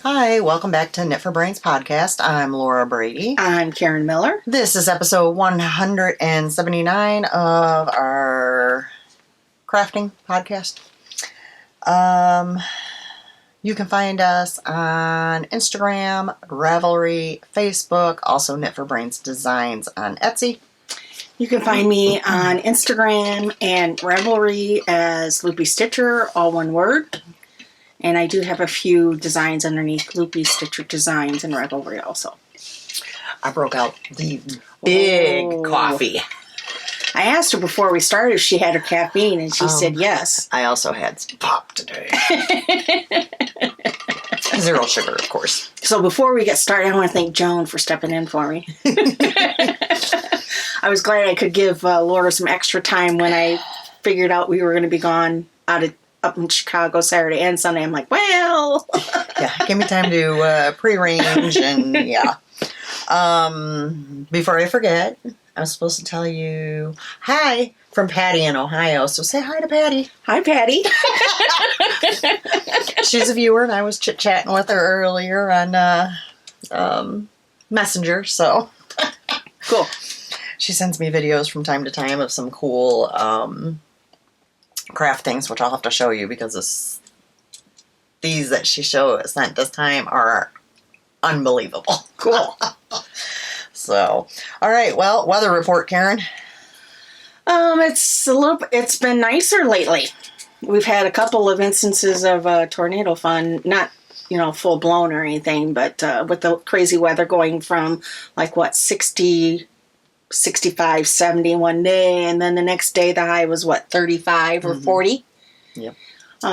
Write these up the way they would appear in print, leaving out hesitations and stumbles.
Hi, welcome back to Knit for Brains podcast. I'm Laura Brady. I'm Karen Miller. This is episode 179 of our crafting podcast. You can find us on Instagram, Ravelry, Facebook, also Knit for Brains Designs on Etsy. You can find me on Instagram and Ravelry as Loopy Stitcher, all one word. And I do have a few designs underneath Loopy Stitcher Designs and Ravelry also. I broke out the big coffee. I asked her before we started if she had her caffeine, and she said yes. I also had some pop today. Zero sugar, of course. So before we get started, I want to thank Joan for stepping in for me. I was glad I could give Laura some extra time when I figured out we were going to be gone up in Chicago Saturday and Sunday. I'm like, well. Yeah, give me time to pre-arrange and yeah. Before I forget, I was supposed to tell you hi from Patty in Ohio. So say hi to Patty. Hi, Patty. She's a viewer, and I was chit-chatting with her earlier on Messenger. So cool. She sends me videos from time to time of some cool craft things, which I'll have to show you because these that she sent this time are unbelievable. Cool. So, all right. Well, weather report, Karen. It's been nicer lately. We've had a couple of instances of tornado fun, not full blown or anything, but with the crazy weather going from 60, 65, 70 one day, and then the next day the high was 35 or 40. Yep. But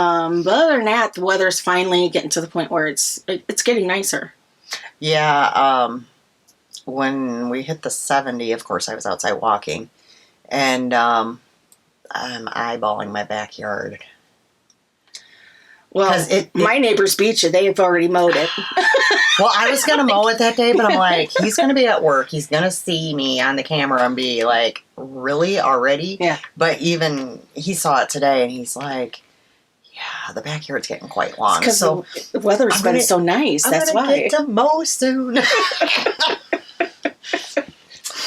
other than that, the weather's finally getting to the point where it's getting nicer. Yeah. When we hit the 70, of course, I was outside walking, and I'm eyeballing my backyard. Well, my neighbors beat you. They've already mowed it. Well, I was going to mow it that day, but I'm like, he's going to be at work. He's going to see me on the camera and be like, really? Already? Yeah. But even he saw it today, and he's like, yeah, the backyard's getting quite long. Because the weather's been so nice. That's why. I'm going to get to mow soon.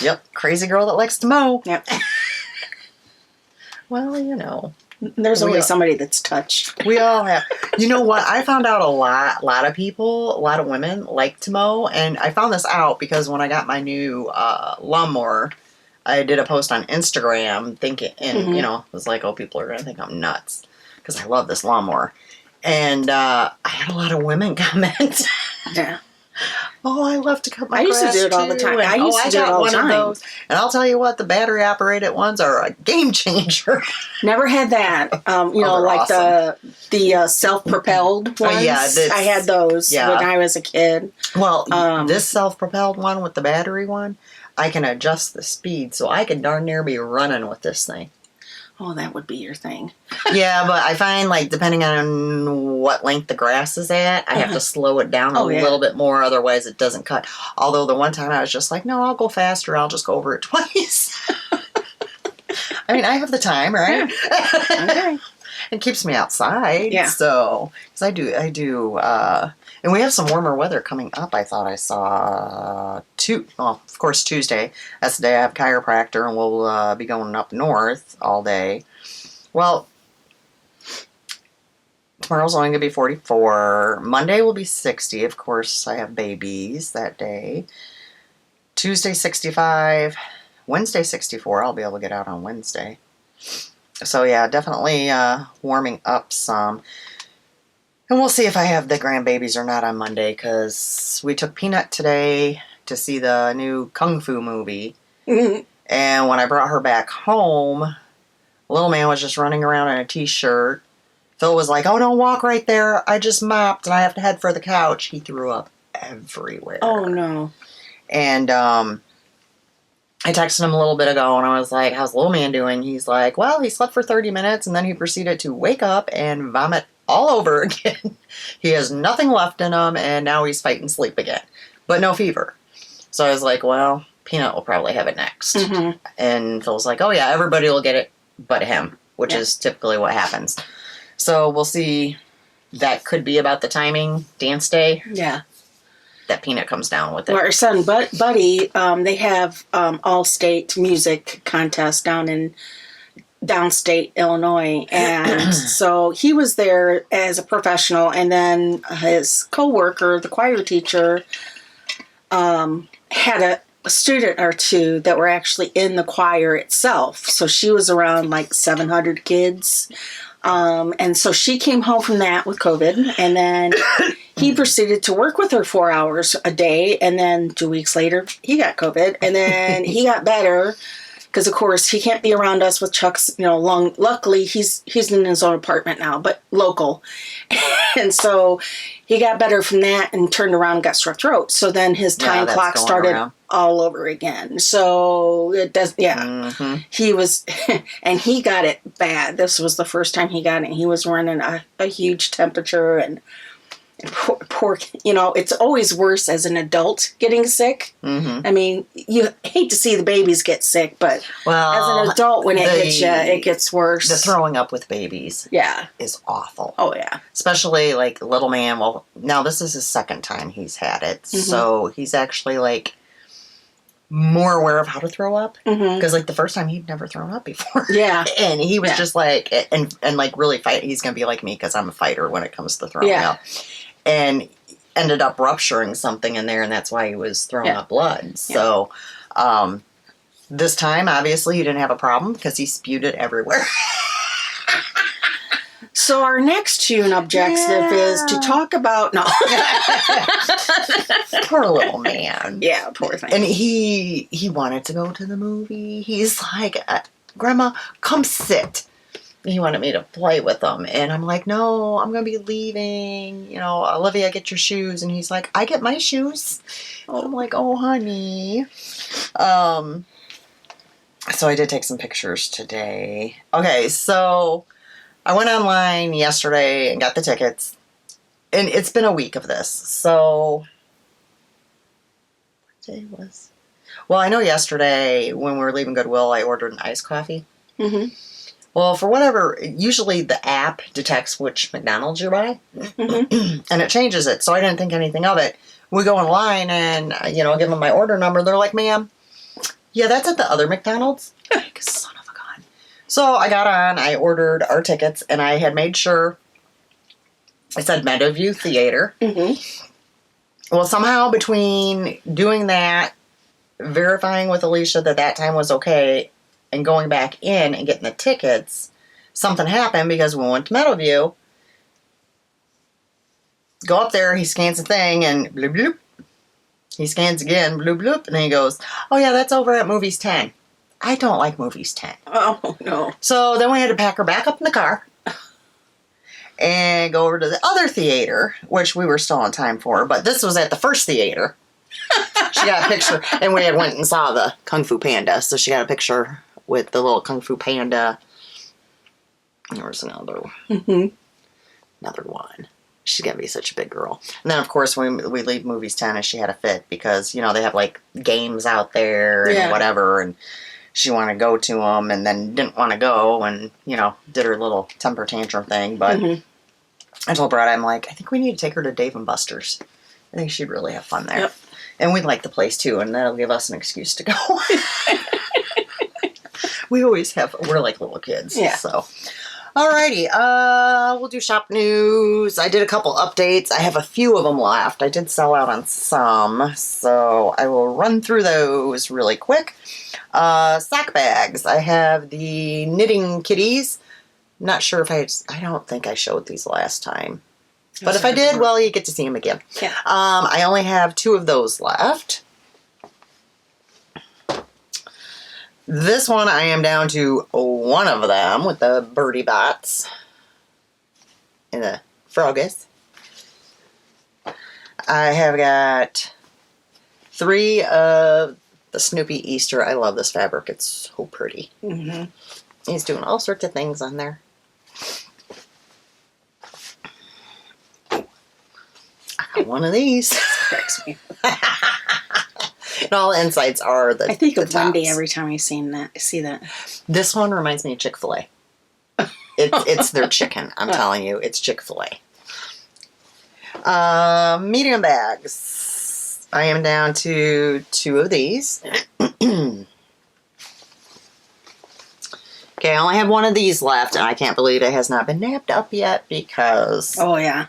Yep. Crazy girl that likes to mow. Yep. Well, there's always somebody that's touched. We all have. You know what? I found out a lot of women like to mow, and I found this out because when I got my new lawnmower, I did a post on Instagram thinking, and was like, oh, people are going to think I'm nuts because I love this lawnmower. And I had a lot of women comment. Yeah. Oh, I love to cut my grass. I used to do it all the time. I used to do it all the time. And I'll tell you what, the battery operated ones are a game changer. Never had that. Awesome. the self-propelled ones. Yeah, I had those when I was a kid. Well, this self-propelled one with the battery one, I can adjust the speed, so I can darn near be running with this thing. Oh, that would be your thing. Yeah, but I find, depending on what length the grass is at, I have to slow it down a little bit more, otherwise it doesn't cut. Although the one time I was just like, no, I'll go faster, I'll just go over it twice. I mean, I have the time, right? Yeah. Okay. It keeps me outside. Yeah. So, because I do, and we have some warmer weather coming up. I thought I saw of course, Tuesday. That's the day I have chiropractor, and we'll be going up north all day. Well, tomorrow's only going to be 44. Monday will be 60. Of course, I have babies that day. Tuesday, 65. Wednesday, 64. I'll be able to get out on Wednesday. So, yeah, definitely warming up some. And we'll see if I have the grandbabies or not on Monday, because we took Peanut today to see the new Kung Fu movie. Mm-hmm. And when I brought her back home, little man was just running around in a t-shirt. Phil was like, oh, don't walk right there. I just mopped and I have to head for the couch. He threw up everywhere. Oh, no. And I texted him a little bit ago and I was like, how's little man doing? He's like, well, he slept for 30 minutes and then he proceeded to wake up and vomit all over again. He has nothing left in him and now he's fighting sleep again, but no fever. So I was like, well, Peanut will probably have it next. Mm-hmm. And Phil's like, oh yeah, everybody will get it but him, which is typically what happens. So we'll see that could be about the timing, dance day, Yeah. that Peanut comes down with it. Well, our son, Buddy, they have all-state music contest down in downstate Illinois. And so he was there as a professional. And then his coworker, the choir teacher, had a student or two that were actually in the choir itself. So she was around like 700 kids. And so she came home from that with COVID, and then he proceeded to work with her 4 hours a day. And then 2 weeks later, he got COVID, and then he got better because, of course, he can't be around us with Chuck's, lung. Luckily, he's in his own apartment now, but local. And so he got better from that and turned around and got strep throat. So then his time clock started all over again. So it does, He was, and he got it bad. This was the first time he got it. He was running a huge temperature, and poor, it's always worse as an adult getting sick. Mm-hmm. I mean, you hate to see the babies get sick, but as an adult, when it hits you, it gets worse. The throwing up with babies is awful. Oh, yeah. Especially, like, little man. Well, now this is his second time he's had it, so he's actually, like, more aware of how to throw up. Because, like, the first time he'd never thrown up before. Yeah. And he was just, like, and like, really fight. He's going to be like me because I'm a fighter when it comes to throwing up. And ended up rupturing something in there, and that's why he was throwing up blood. So, this time, obviously, he didn't have a problem because he spewed it everywhere. So our next tune objective is to talk about... No. Poor little man. Yeah, poor thing. And he wanted to go to the movie. He's like, Grandma, come sit. He wanted me to play with him. And I'm like, no, I'm going to be leaving. Olivia, get your shoes. And he's like, I get my shoes. Oh. I'm like, oh, honey. So I did take some pictures today. Okay, so I went online yesterday and got the tickets. And it's been a week of this. So what day was? Well, I know yesterday when we were leaving Goodwill, I ordered an iced coffee. Mm-hmm. Well, for whatever, usually the app detects which McDonald's you buy, and it changes it, so I didn't think anything of it. We go online and, give them my order number. They're like, ma'am, yeah, that's at the other McDonald's. Like, son of a gun. So I got on, I ordered our tickets, and I had made sure it said Meadowview Theater. Mm-hmm. Well, somehow between doing that, verifying with Alisha that time was okay, and going back in and getting the tickets, something happened because we went to Meadowview. Go up there, he scans the thing, and bloop, bloop. He scans again, bloop, bloop, and then he goes, oh yeah, that's over at Movies 10. I don't like Movies 10. Oh, no. So then we had to pack her back up in the car and go over to the other theater, which we were still on time for, but this was at the first theater. She got a picture, and we had went and saw the Kung Fu Panda, so she got a picture with the little Kung Fu Panda. There was another one. She's going to be such a big girl. And then, of course, when we leave Movies 10, and she had a fit because, they have, like, games out there and whatever, and she wanted to go to them and then didn't want to go and, did her little temper tantrum thing. But I told Brad, I'm like, I think we need to take her to Dave & Buster's. I think she'd really have fun there. Yep. And we'd like the place, too, and that'll give us an excuse to go. We're like little kids. Yeah. So, alrighty. We'll do shop news. I did a couple updates. I have a few of them left. I did sell out on some, so I will run through those really quick. Sock bags. I have the knitting kitties. Not sure if I don't think I showed these last time. But if I did, well, you get to see them again. Yeah. I only have 2 of those left. This one, I am down to 1 of them with the birdie bots and the froggies. I have got 3 of the Snoopy Easter. I love this fabric. It's so pretty. Mm-hmm. He's doing all sorts of things on there. I got 1 of these. Cracks me. And all the insides are the I think the of tops. Wendy every time I see that. This one reminds me of Chick-fil-A. It's their chicken. I'm telling you, it's Chick-fil-A. Medium bags. I am down to 2 of these. Okay, I only have 1 of these left, and I can't believe it has not been napped up yet because... Oh, yeah.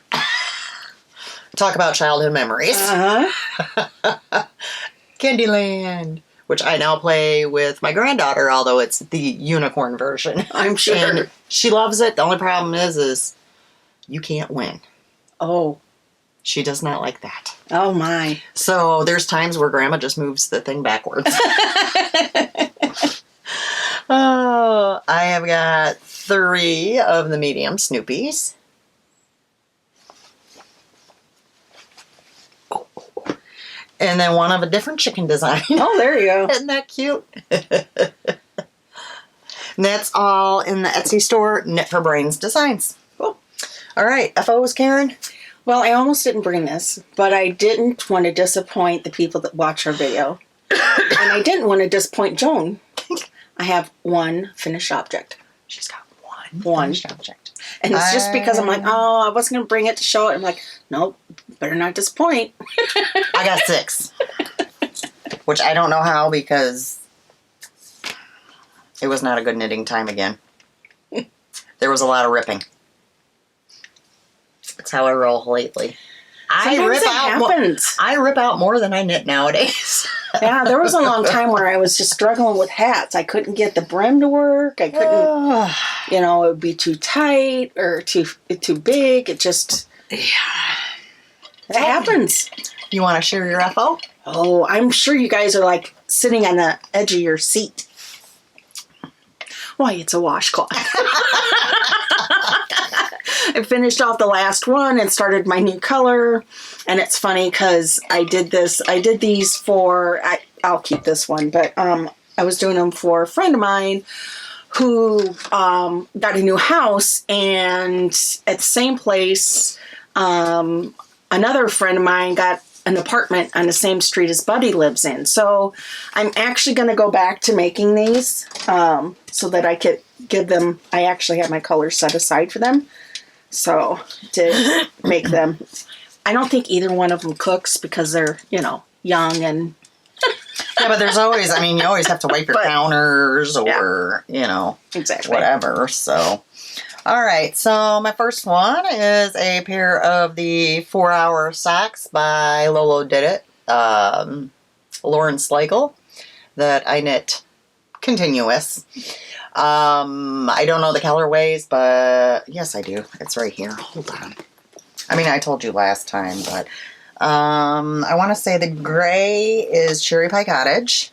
Talk about childhood memories. Uh-huh. Candyland, which I now play with my granddaughter, although it's the unicorn version. I'm sure. And she loves it. The only problem is you can't win. Oh. She does not like that. Oh, my. So there's times where Grandma just moves the thing backwards. Oh, I have got 3 of the medium Snoopies. And then 1 of a different chicken design. Oh, there you go. Isn't that cute? And that's all in the Etsy store, Knit for Brains Designs. Cool. All right, FOs, Karen? Well, I almost didn't bring this, but I didn't want to disappoint the people that watch our video. And I didn't want to disappoint Joan. I have 1 finished object. She's got 1 finished object. And it's just because I'm like, oh, I wasn't going to bring it to show it. I'm like, nope, better not disappoint. I got 6. Which I don't know how because it was not a good knitting time again. There was a lot of ripping. That's how I roll lately. I rip out more than I knit nowadays. Yeah, there was a long time where I was just struggling with hats. I couldn't get the brim to work. I couldn't, it would be too tight or too big. It just, it happens. You want to share your FO? Oh, I'm sure you guys are like sitting on the edge of your seat. Why, it's a washcloth. I finished off the last one and started my new color. And it's funny because I did these for, I'll keep this one, but I was doing them for a friend of mine who got a new house, and at the same place, another friend of mine got an apartment on the same street as Buddy lives in. So I'm actually going to go back to making these so that I could give them, I actually have my colors set aside for them. So to make them, I don't think either one of them cooks because they're, young and... Yeah, but there's always, you always have to wipe your counters or, exactly. whatever. So, all right. So my first one is a pair of the 4-hour socks by Lolo Did It, Lauren Slagle, that I knit continuous. I don't know the colorways, but yes, I do. It's right here. Hold on. I told you last time, but I want to say the gray is Cherry Pie Cottage,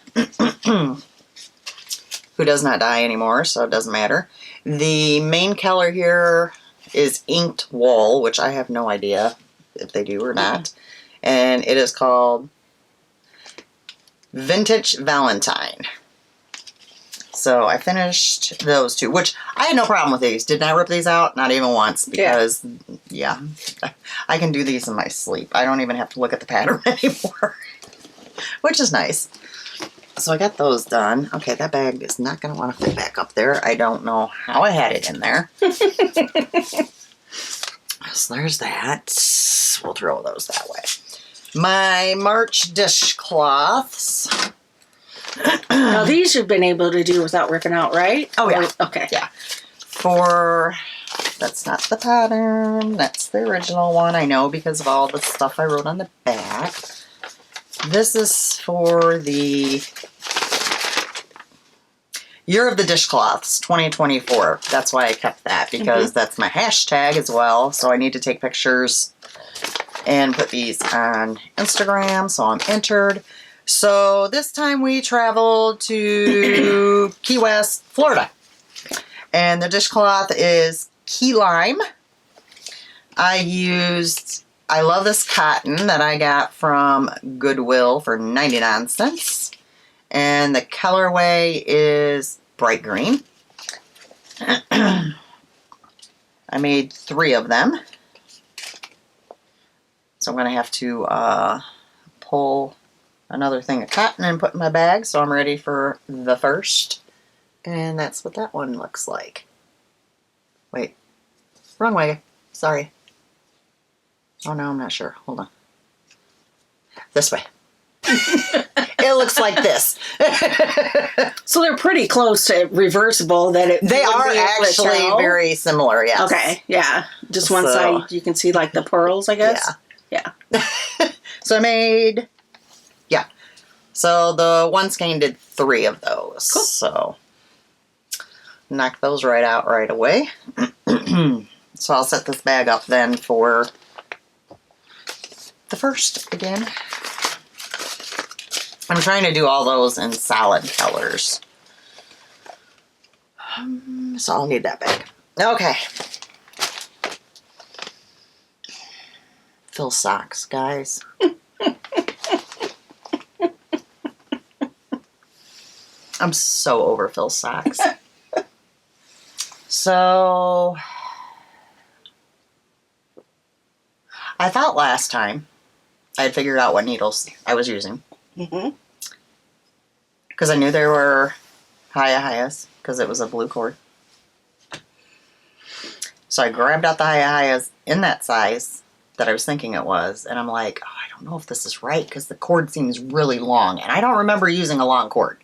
who does not dye anymore, so it doesn't matter. The main color here is Inked Wool, which I have no idea if they do or not. And it is called Vintage Valentine. So I finished those 2, which I had no problem with these. Did not rip these out, not even once, because, I can do these in my sleep. I don't even have to look at the pattern anymore, which is nice. So I got those done. Okay, that bag is not going to want to fit back up there. I don't know how I had it in there. So there's that. We'll throw those that way. My March dishcloths. Now these you've been able to do without ripping out, right? Oh, yeah. Okay. Yeah. That's not the pattern. That's the original one. I know because of all the stuff I wrote on the back. This is for the Year of the Dishcloths 2024. That's why I kept that, because that's my hashtag as well. So I need to take pictures and put these on Instagram, so I'm entered. So this time we traveled to Key West, Florida. And the dishcloth is Key Lime. I love this cotton that I got from Goodwill for 99 cents. And the colorway is bright green. I made 3 of them. So I'm going to have to pull another thing of cotton and put in my bag, so I'm ready for the first. And that's what that one looks like. Wait. Wrong way. Sorry. Oh, no, I'm not sure. Hold on. This way. It looks like this. So they're pretty close to reversible. They are actually very similar, yes. Okay, yeah. Just one side, you can see like the pearls, I guess. Yeah. So I made, so the one skein did 3 of those. Cool. So knock those right out right away. So I'll set this bag up then for the first again. I'm trying to do all those in solid colors. So I'll need that bag. Okay. Fill socks, guys. I'm so over fill socks. So I thought last time I had figured out what needles I was using. Because I knew there were Hayahayas, because it was a blue cord. So I grabbed out the Hayahayas in that size that I was thinking it was, and I'm like, oh, I don't know if this is right, because the cord seems really long, and I don't remember using a long cord.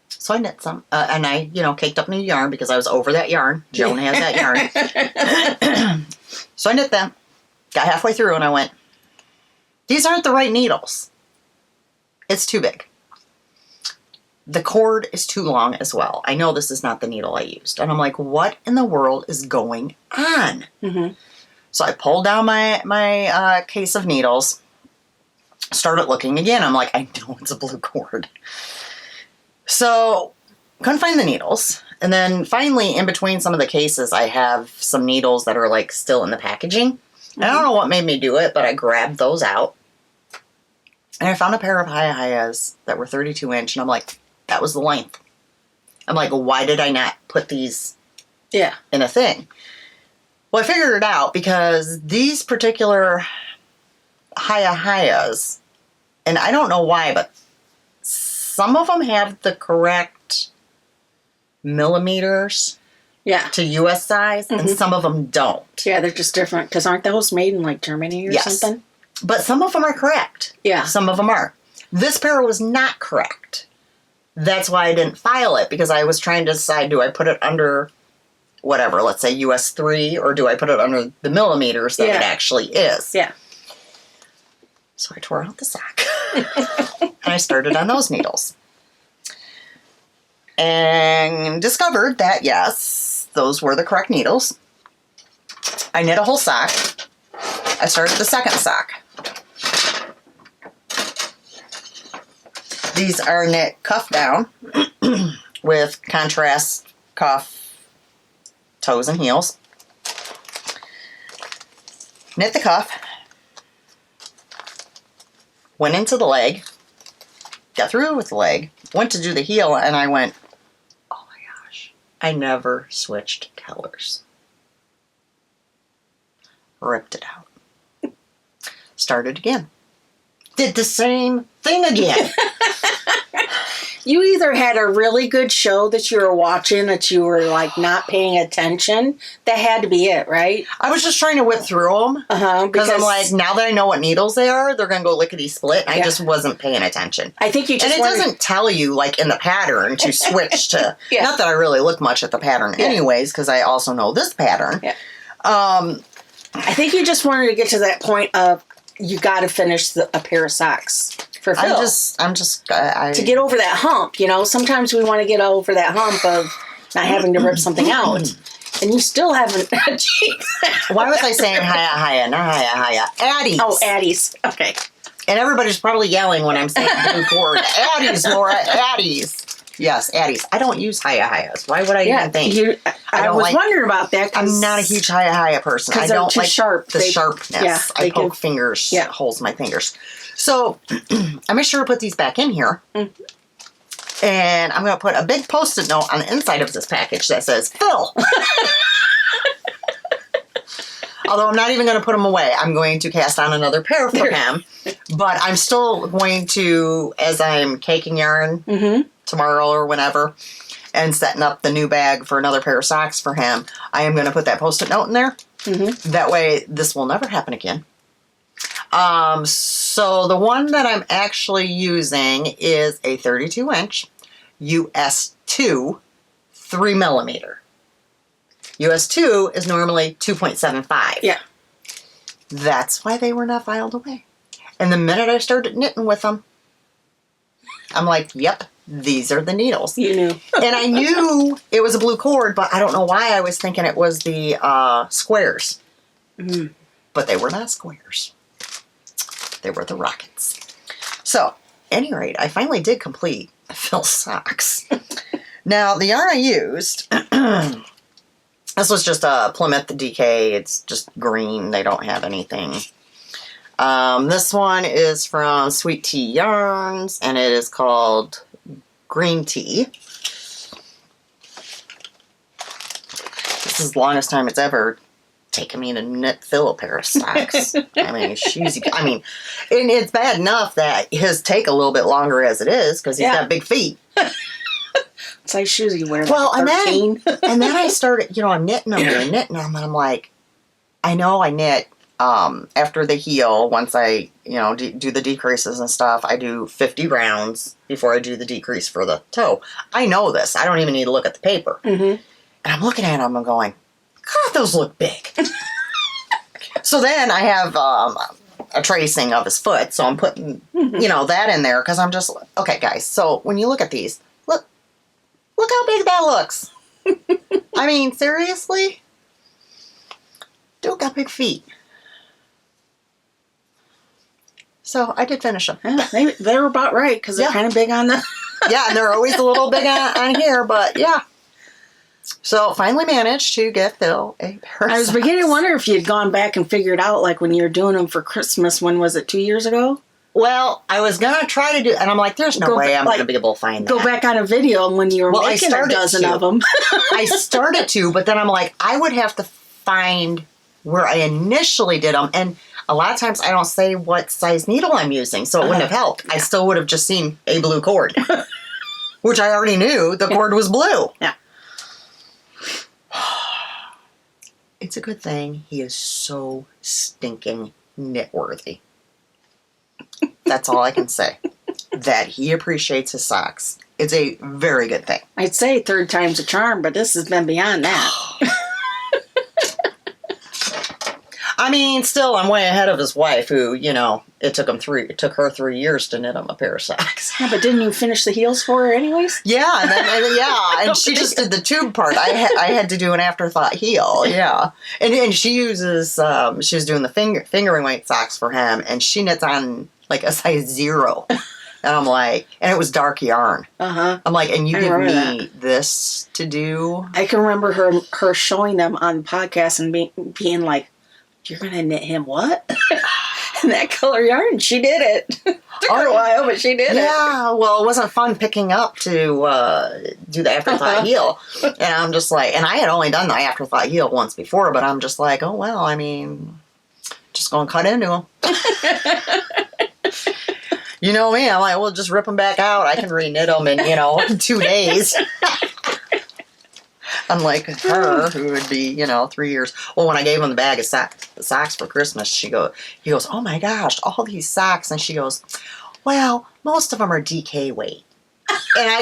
So I knit some, and I, caked up new yarn, because I was over that yarn. Joan has that yarn. So I knit them, got halfway through, and I went, these aren't the right needles. It's too big. The cord is too long as well. I know this is not the needle I used. And I'm like, what in the world is going on? So I pulled down my case of needles, started looking again. I'm like, I know it's a blue cord. So couldn't find the needles. And then finally, in between some of the cases, I have some needles that are like still in the packaging. And I don't know what made me do it, but I grabbed those out. And I found a pair of Hayahayas that were 32 inch. And I'm like, that was the length. I'm like, why did I not put these in a thing? Well, I figured it out because these particular Hayahayas, and I don't know why, but some of them have the correct millimeters to U.S. size, and some of them don't. Yeah, they're just different, because aren't those made in like Germany or something? But some of them are correct. Yeah. Some of them are. This pair was not correct. That's why I didn't file it, because I was trying to decide, do I put it under whatever, let's say US 3, or do I put it under the millimeters that it actually is? Yeah. So I tore out the sock. And I started on those needles. And discovered that, yes, those were the correct needles. I knit a whole sock. I started the second sock. These are knit cuff down with contrast cuff toes and heels. Knit the cuff. Went into the leg. Got through with the leg. Went to do the heel and I went, oh my gosh, I never switched colors. Ripped it out. Started again. Did the same thing again. You either had a really good show that you were watching that you were like not paying attention. That had to be it, right? I was just trying to whip through them. Because I'm like, now that I know what needles they are, they're going to go lickety split. I just wasn't paying attention. I think you just And it doesn't tell you like in the pattern to switch to, not that I really look much at the pattern anyways, because I also know this pattern. I think you just wanted to get to that point of you got to finish a pair of socks for Phil. To get over that hump, Sometimes we want to get over that hump of not having to rip something out, and you still haven't achieved that. Why was I saying Haya, not Haya? Addies. Oh, Addies. Okay. And everybody's probably yelling when I'm saying blue cord. Addies, Laura, Addies. Yes, Addies. I don't use Hayahayas. Why would I even think? I was wondering about that. I'm not a huge Hayahaya person. I don't like sharp. The sharpness. I poke fingers, holds my fingers. So I made sure to put these back in here. And I'm going to put a big Post-it note on the inside of this package that says, Phil. Although I'm not even going to put them away. I'm going to cast on another pair for him. But I'm still going to, as I'm caking yarn tomorrow or whenever, and setting up the new bag for another pair of socks for him, I am going to put that Post-it note in there Mm-hmm. That way, this will never happen again. So the one that I'm actually using is a 32-inch US 2 3mm. US 2 is normally 2.75. Yeah. That's why they were not filed away. And the minute I started knitting with them, I'm like, yep, these are the needles. You knew. And I knew it was a blue cord, but I don't know why I was thinking it was the squares. Mm. But they were not squares. They were the rockets. So, at any rate, I finally did complete Phil's socks. Now, the yarn I used, this was just a Plymouth DK. It's just green. They don't have anything. This one is from Sweet Tea Yarns, and it is called Green Tea. This is the longest time it's ever taken me to knit Phil a pair of socks. and it's bad enough that his take a little bit longer as it is, because he's got big feet. Size shoes you wear. Well, like 13. and then I started, I'm knitting them and knitting them, and I'm like, I know I knit after the heel. Once I, do the decreases and stuff, I do 50 rounds before I do the decrease for the toe. I know this. I don't even need to look at the paper. Mm-hmm. And I'm looking at them and going, God, those look big. So then I have a tracing of his foot, so I'm putting, that in there, because I'm just, okay, guys, so when you look at these, look how big that looks. I mean, seriously? Dude got big feet. So I did finish them. Yeah, they were about right, because they're kind of big on the... Yeah, and they're always a little big on here, but yeah. So finally managed to get Phil a pair of I was socks. beginning to wonder if you'd gone back and figured out, like when you were doing them for Christmas, when was it, 2 years ago? Well, I was going to try to do, and I'm like, there's no way I'm going to be able to find that. Go back on a video when you were making a dozen of them. I started to, but then I'm like, I would have to find where I initially did them, and a lot of times I don't say what size needle I'm using, so it wouldn't have helped. I still would have just seen a blue cord, which I already knew the cord was blue. Yeah. It's a good thing he is so stinking knit-worthy. That's all I can say. That he appreciates his socks. It's a very good thing. I'd say third time's a charm, but this has been beyond that. I mean, still, I'm way ahead of his wife, who, it took her 3 years to knit him a pair of socks. Yeah, but didn't you finish the heels for her anyways? Yeah, and she just did the tube part. I had to do an afterthought heel, yeah. And she uses, she was doing the fingering weight socks for him, and she knits on, like, a size 0. And I'm like, and it was dark yarn. Uh-huh. I'm like, and you give me this to do? I can remember her showing them on the podcast and being like, you're going to knit him what? And that color yarn, she did it. Took her a while, but she did it. Yeah, well, it wasn't fun picking up to do the afterthought heel. And I'm just like, and I had only done the afterthought heel once before, but I'm just like, oh, well, I mean, just going to cut into them. You know me, I'm like, well, just rip them back out. I can re-knit them in, 2 days. Unlike her, who would be, 3 years. Well, when I gave him the bag of socks for Christmas, he goes, oh my gosh, all these socks. And she goes, well, most of them are DK weight. And I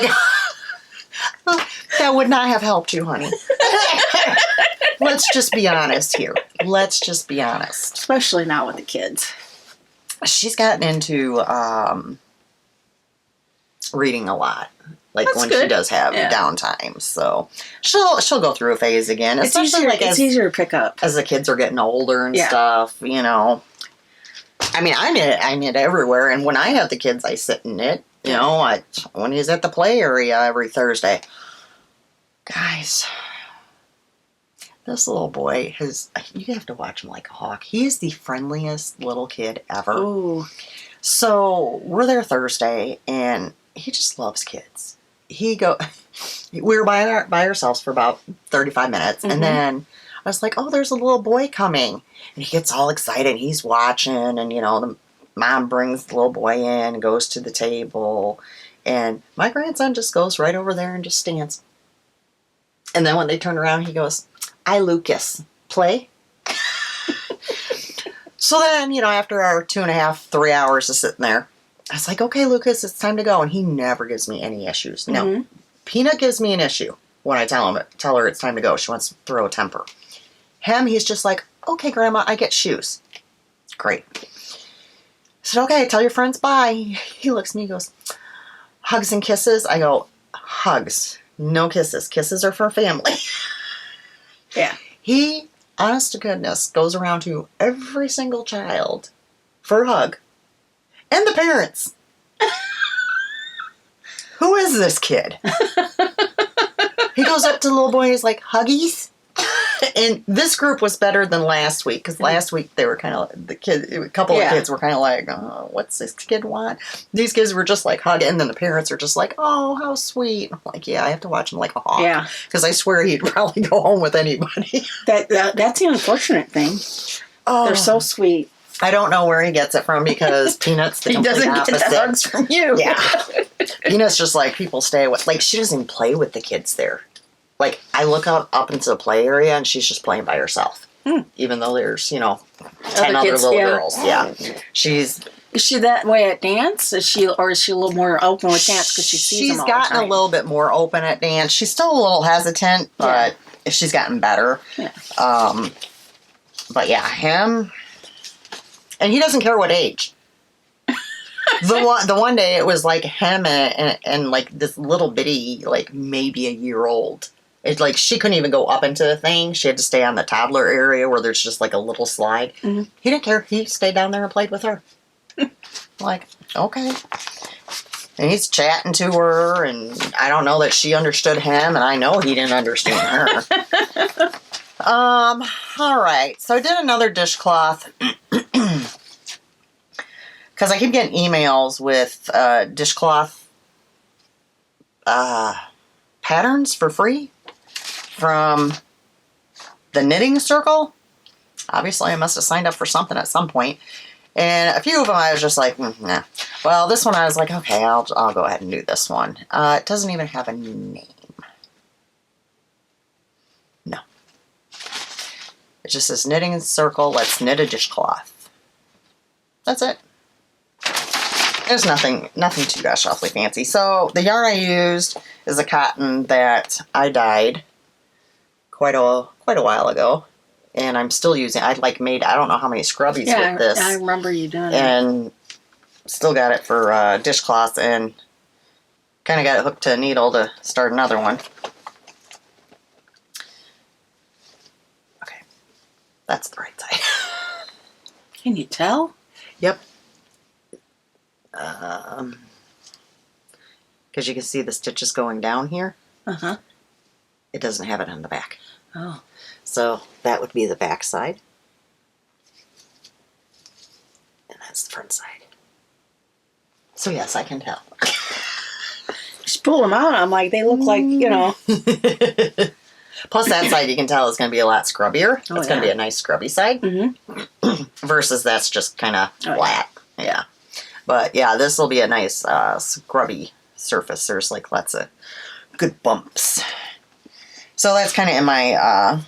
go, that would not have helped you, honey. Let's just be honest here. Let's just be honest. Especially not with the kids. She's gotten into reading a lot. Like That's when good. She does have downtime, so she'll go through a phase again. It's Especially easier, it's easier to pick up as the kids are getting older and stuff. I mean, I knit everywhere, and when I have the kids, I sit and knit. When he's at the play area every Thursday, guys, this little boy you have to watch him like a hawk. He is the friendliest little kid ever. Ooh. So we're there Thursday, and he just loves kids. We were by ourselves for about 35 minutes, and then I was like, oh, there's a little boy coming. And he gets all excited, he's watching, and, the mom brings the little boy in and goes to the table, and my grandson just goes right over there and just stands. And then when they turn around, he goes, "I, Lucas, play?" So then, after our 2.5, 3 hours of sitting there, I was like, okay, Lucas, it's time to go. And he never gives me any issues. No. Mm-hmm. Peanut gives me an issue when I tell her it's time to go. She wants to throw a temper. Him, he's just like, okay, Grandma, I get shoes. Great. I said, okay, tell your friends bye. He looks at me and goes, hugs and kisses. I go, hugs, no kisses. Kisses are for family. Yeah. He, honest to goodness, goes around to every single child for a hug. And the parents. Who is this kid? He goes up to the little boy and he's like, huggies? And this group was better than last week, because last week they were kind of, a couple of kids were kind of like, oh, what's this kid want? These kids were just like hugging, and then the parents are just like, oh, how sweet. I'm like, yeah, I have to watch him like a hawk. Yeah. Because I swear he'd probably go home with anybody. That's the unfortunate thing. Oh, they're so sweet. I don't know where he gets it from, because Peanut's the complete opposite. He doesn't get the hugs from you. Yeah. Peanut's just like, people stay with, like, she doesn't even play with the kids there. Like, I look up into the play area, and she's just playing by herself. Even though there's, 10 other little girls. Yeah. Is she that way at dance? Is she a little more open with dance because she sees them all the time? She's gotten a little bit more open at dance. She's still a little hesitant, but she's gotten better. Yeah. But yeah, him, and he doesn't care what age. The one day it was like him and like this little bitty, like maybe a year old. It's like she couldn't even go up into the thing. She had to stay on the toddler area where there's just like a little slide. Mm-hmm. He didn't care. He stayed down there and played with her. Like, okay. And he's chatting to her, and I don't know that she understood him, and I know he didn't understand her. All right. So I did another dishcloth. Because I keep getting emails with dishcloth patterns for free from the Knitting Circle. Obviously, I must have signed up for something at some point. And a few of them I was just like, nah. Well, this one I was like, okay, I'll go ahead and do this one. It doesn't even have a name. No. It just says Knitting Circle, let's knit a dishcloth. That's it. There's nothing too gosh awfully fancy. So the yarn I used is a cotton that I dyed quite a while ago, and I'm still using. I made I don't know how many scrubbies with this. I remember you doing it, and still got it for dishcloth, and kind of got it hooked to a needle to start another one. Okay, that's the right side. Can you tell? Yep. Because you can see the stitches going down here. Uh-huh. It doesn't have it on the back. Oh. So that would be the back side. And that's the front side. So yes, I can tell. Just pull them out. I'm like, they look like, Plus that side you can tell is going to be a lot scrubbier. It's going to be a nice scrubby side. Mm-hmm. Versus that's just kind of flat. Yeah. But yeah, this will be a nice scrubby surface. There's like lots of good bumps. So that's kind of in my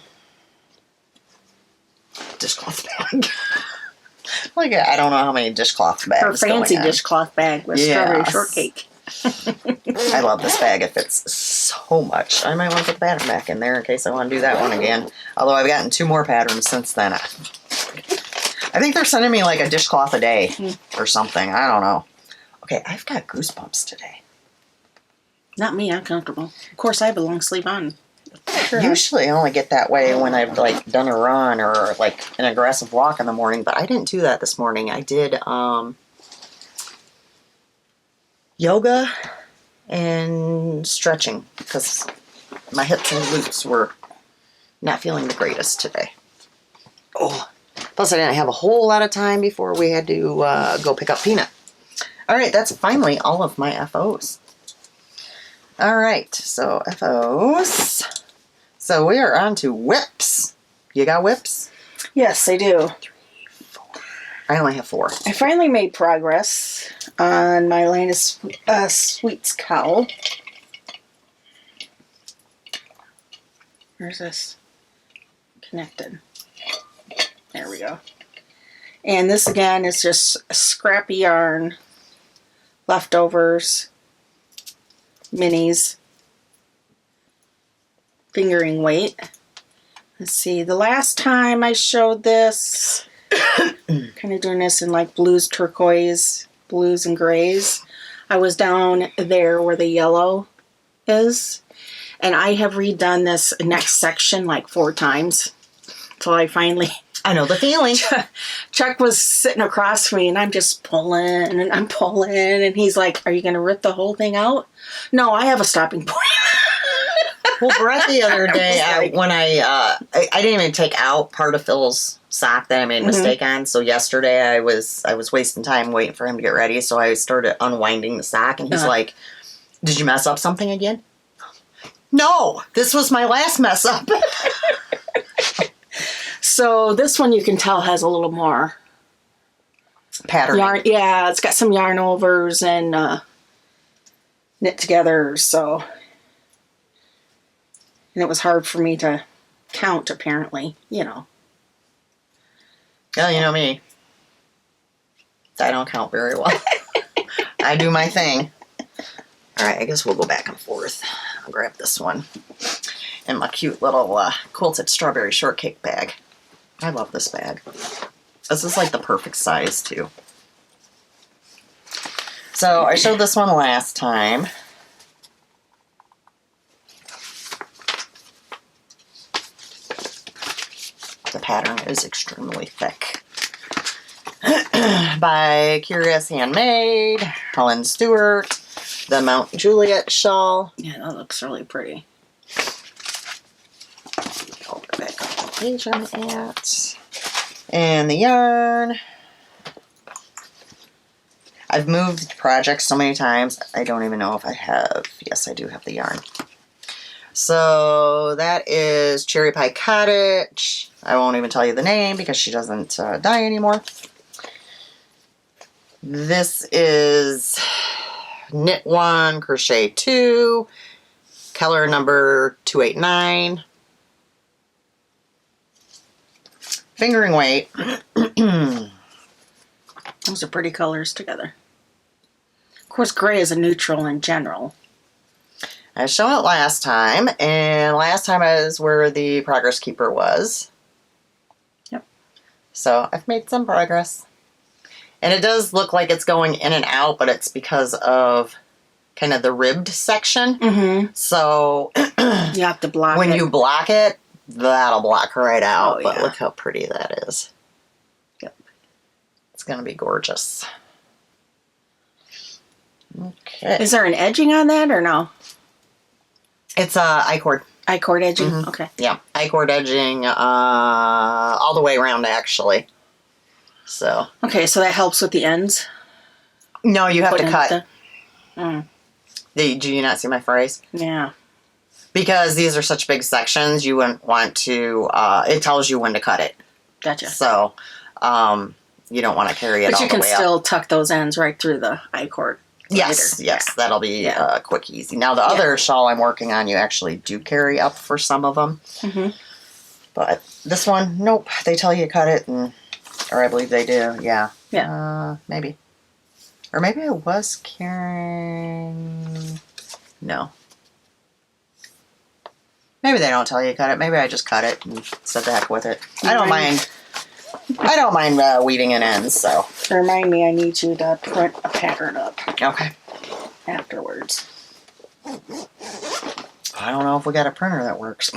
dishcloth bag. Like, I don't know how many dishcloth bags. Her fancy dishcloth bag with strawberry shortcake. I love this bag. It fits so much. I might want to put the pattern back in there in case I want to do that one again. Although I've gotten 2 more patterns since then. I think they're sending me like a dishcloth a day or something. I don't know. Okay, I've got goosebumps today. Not me. I'm comfortable. Of course, I have a long sleeve on. Sure. Usually I only get that way when I've like done a run or like an aggressive walk in the morning, but I didn't do that this morning. I did yoga and stretching because my hips and glutes were not feeling the greatest today. Oh, plus I didn't have a whole lot of time before we had to go pick up Peanut. All right, that's finally all of my FOs. All right, so FOs. So we are on to whips. You got whips? Yes, I do. 3, 4. I only have 4. I finally made progress on my Lane of Sweets cowl. Where's this? Connected. There we go. And this again is just scrappy yarn, leftovers, minis, fingering weight. Let's see, the last time I showed this, kind of doing this in like blues, turquoise, blues and grays. I was down there where the yellow is. And I have redone this next section like 4 times until I finally... I know the feeling. Chuck was sitting across from me and I'm just pulling and I'm pulling and he's like, are you going to rip the whole thing out? No, I have a stopping point. Well, Brett the other day, when I didn't even take out part of Phil's sock that I made a mistake on. So yesterday I was wasting time waiting for him to get ready. So I started unwinding the sock and he's like, did you mess up something again? No, this was my last mess up. So this one you can tell has a little more Pattern. yarn. Yeah, it's got some yarn overs and knit together. So, and it was hard for me to count. Apparently, you know. Well, you know me. I don't count very well. I do my thing. All right, I guess we'll go back and forth. I'll grab this one in my cute little quilted strawberry shortcake bag. I love this bag. This is like the perfect size too. So I showed this one last time. The pattern is extremely thick. By Curious Handmade, Helen Stewart, the Mount Juliet shawl. Yeah, that looks really pretty. Over back on the page I'm at. And the yarn. I've moved projects so many times, I don't even know if I have. Yes, I do have the yarn. So that is Cherry Pie Cottage. I won't even tell you the name because she doesn't die anymore. This is Knit 1, Crochet 2, color number 289. Fingering weight. Those are pretty colors together. Of course, gray is a neutral in general. I showed it last time, and last time is where the Progress Keeper was. Yep. So I've made some progress. And it does look like it's going in and out, but it's because of kind of the ribbed section. Mm-hmm. So You have to block when it. you block it, that'll block right out. Oh, but yeah. look how pretty that is. Yep. It's going to be gorgeous. Okay. Is there an edging on that or no? It's I-cord. I-cord edging? Mhm. Okay. Yeah, I-cord edging all the way around, actually. So. Okay, so that helps with the ends? No, you have to Putting cut. Mm, Do you not see my phrase? yeah. Because these are such big sections, you wouldn't want to, it tells you when to cut it. Gotcha. So, you don't want to carry it But all you the can way up. still tuck those ends right through the I-cord. Yes, later. yes, that'll be Yeah. quick, easy. Now, the other shawl I'm working on, you actually do carry up for some of them. Mm-hmm. But this one, nope. They tell you to cut it, or I believe they do, yeah. Yeah. Maybe. Or maybe I was carrying... No. Maybe they don't tell you to cut it. Maybe I just cut it and said the heck with it. I don't mind. I don't mind weaving in ends, so. Remind me, I need you to print a pattern up Okay. afterwards. I don't know if we got a printer that works.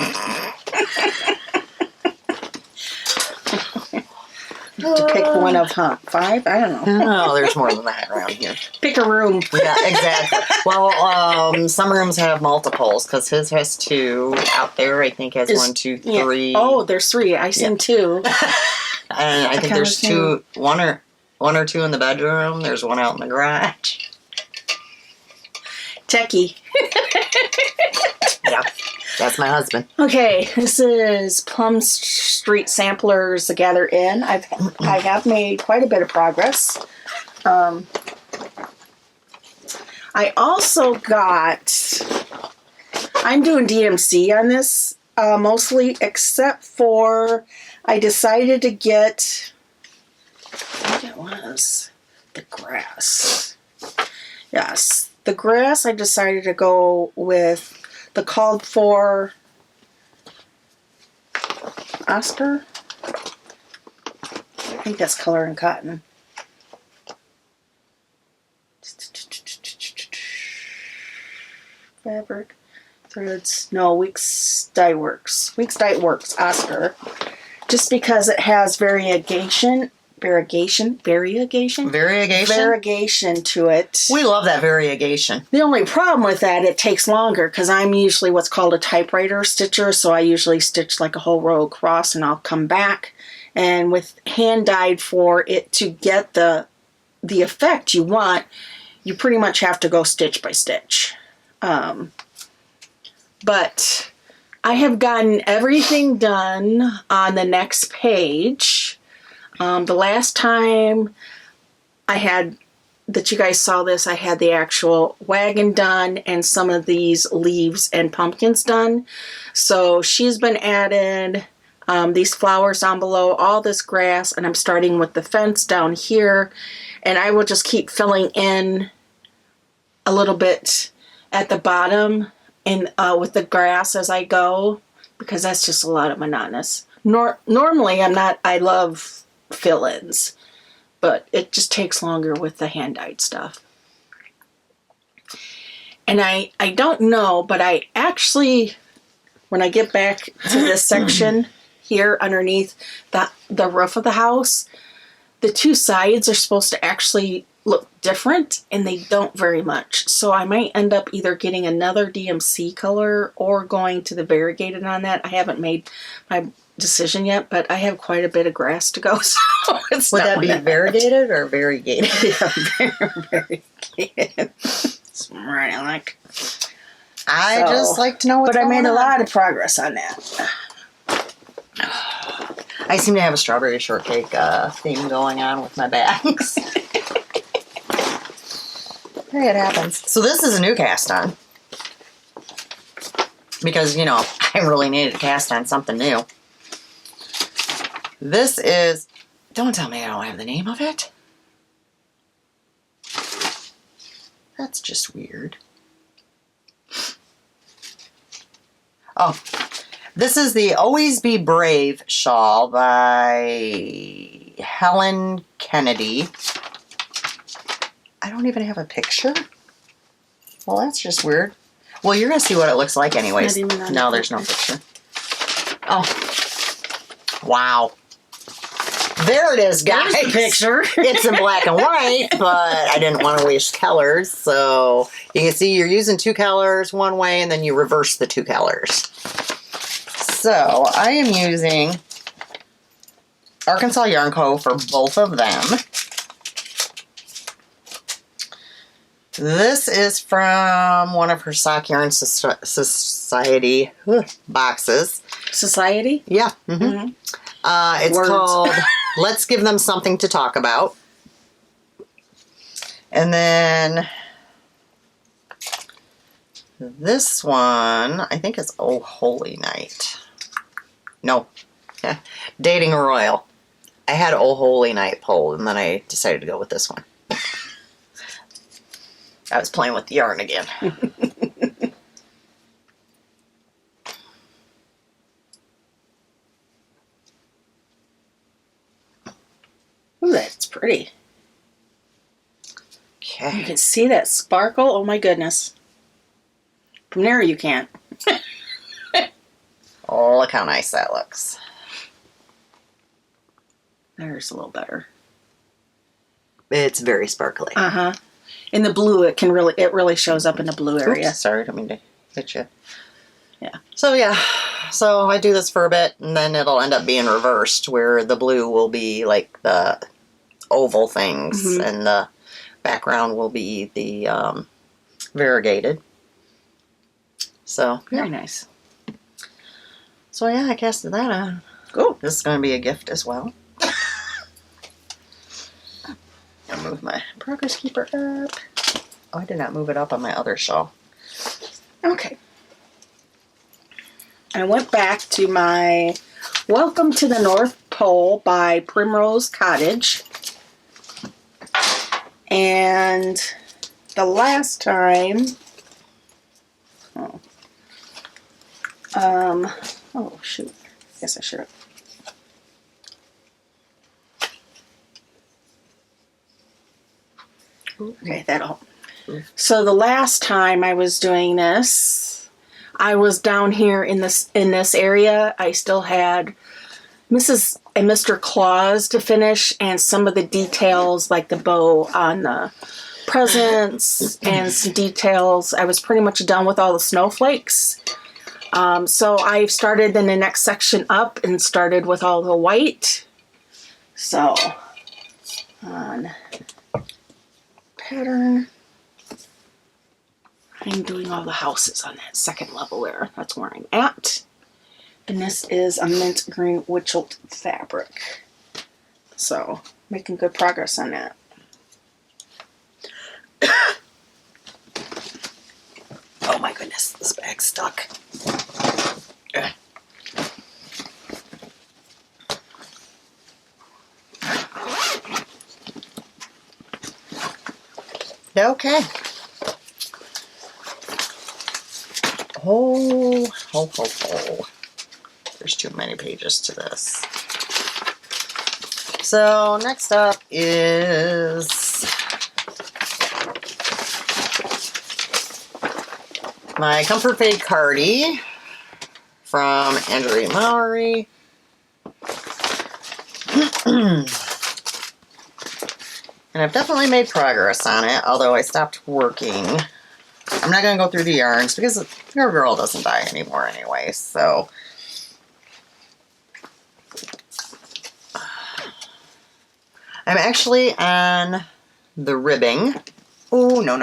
To pick one of 5? I don't know. No, there's more than that around here. Pick a room. Yeah, exactly. Well, some rooms have multiples because his has 2. Out there, I think has 1, 2, 3. Yeah. Oh, there's 3. I seen 2. And I think there's 2, one or 2 in the bedroom. There's 1 out in the garage. Techie. Yeah, that's my husband. Okay, this is Plum Street Samplers Gather In. I have made quite a bit of progress. I also got, I'm doing DMC on this mostly, except for I decided to get it was the grass. Yes, the grass, I decided to go with the called for Oscar. I think that's Color and Cotton. Fabric, threads, no, Weeks Dye Works. Weeks Dye Works, Oscar. Just because it has variegation to it. We love that variegation. The only problem with that, it takes longer because I'm usually what's called a typewriter stitcher, so I usually stitch like a whole row across and I'll come back. And with hand dyed, for it to get the effect you want, you pretty much have to go stitch by stitch. But I have gotten everything done on the next page. The last time that you guys saw this, I had the actual wagon done and some of these leaves and pumpkins done. So she's been added, these flowers down below, all this grass, and I'm starting with the fence down here. And I will just keep filling in a little bit at the bottom and with the grass as I go, because that's just a lot of monotonous. Normally I love fill-ins, but it just takes longer with the hand-dyed stuff. And I don't know, but I actually, when I get back to this section here underneath the roof of the house, the two sides are supposed to actually look different, and they don't very much. So I might end up either getting another DMC color or going to the variegated on that. I haven't made my decision yet, but I have quite a bit of grass to go. So it's Would that be variegated or variegated? Yeah, variegated. That's what I like. I just like to know what's going on. But I made a lot of progress on that. I seem to have a strawberry shortcake theme going on with my bags. Hey, it happens. So this is a new cast on. Because, I really needed to cast on something new. This is... Don't tell me I don't have the name of it. That's just weird. Oh, this is the Always Be Brave shawl by Helen Kennedy. I don't even have a picture. Well, that's just weird. Well, you're going to see what it looks like anyways. No, there's no picture. Oh. Wow. There it is, guys. There's the picture. It's in black and white, but I didn't want to waste colors. So you can see you're using two colors one way, and then you reverse the two colors. So I am using Arkansas Yarn Co. for both of them. This is from one of her Sock Yarn Society boxes. Society? Yeah. Mm-hmm. It's Words. called Let's Give Them Something to Talk About. And then this one, I think it's Oh Holy Night. No. Dating Royal. I had Oh Holy Night pulled, and then I decided to go with this one. I was playing with the yarn again. Ooh, that's pretty. Okay. You can see that sparkle. Oh my goodness. From there you can't. Oh, look how nice that looks. There's a little better. It's very sparkly. Uh-huh. In the blue, it really shows up in the blue area. Oops, sorry, I didn't mean to hit you. Yeah. So I do this for a bit, and then it'll end up being reversed, where the blue will be like the oval things, Mm-hmm. and the background will be the variegated. So Very nice. So I casted that on. Cool. This is going to be a gift as well. I'll move my progress keeper up. Oh, I did not move it up on my other shawl. Okay. I went back to my Welcome to the North Pole by Primrose Cottage. And the last time, oh shoot, guess I should have. Okay, that'll. So the last time I was doing this, I was down here in this area. I still had Mrs. and Mr. Claus to finish, and some of the details, like the bow on the presents and some details. I was pretty much done with all the snowflakes. So I've started in the next section up and started with all the white. So on pattern, I'm doing all the houses on that second level there. That's where I'm at. And this is a mint green witchet fabric. So making good progress on that. Oh my goodness, this bag's stuck. Okay. Oh. There's too many pages to this. So next up is my Comfort Fade Cardi from Andrew Mowry. And I've definitely made progress on it, although I stopped working. I'm not going to go through the yarns because your girl doesn't dye anymore anyway, so. I'm actually on the ribbing. Oh, no,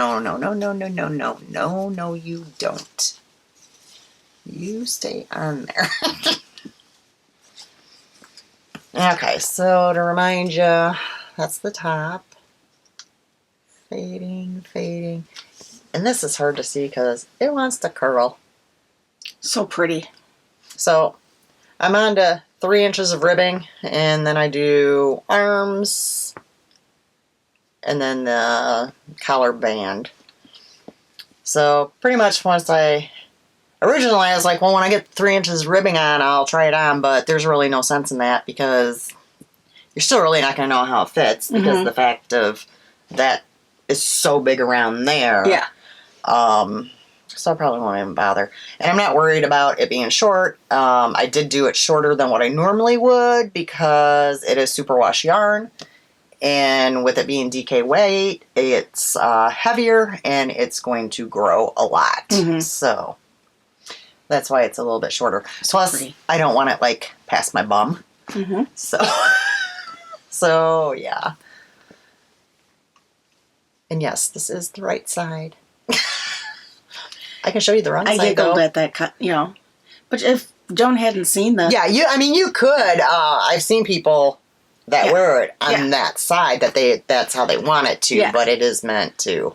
you don't. You stay on there. Okay, so to remind you, that's the top. Fading. And this is hard to see because it wants to curl. So pretty. So I'm on to 3 inches of ribbing, and then I do arms, and then the collar band. So pretty much originally I was like, well, when I get 3 inches ribbing on, I'll try it on, but there's really no sense in that because you're still really not going to know how it fits because of the fact of that is so big around there. Yeah. So I probably won't even bother. And I'm not worried about it being short. I did do it shorter than what I normally would because it is superwash yarn. And with it being DK weight, it's heavier and it's going to grow a lot. So that's why it's a little bit shorter. Plus, I don't want it like past my bum. So yeah. And yes, this is the right side. I can show you the wrong side. I giggled at that cut, But if Joan hadn't seen that. Yeah, you could. I've seen people that wear it on that side that's how they want it to, but it is meant to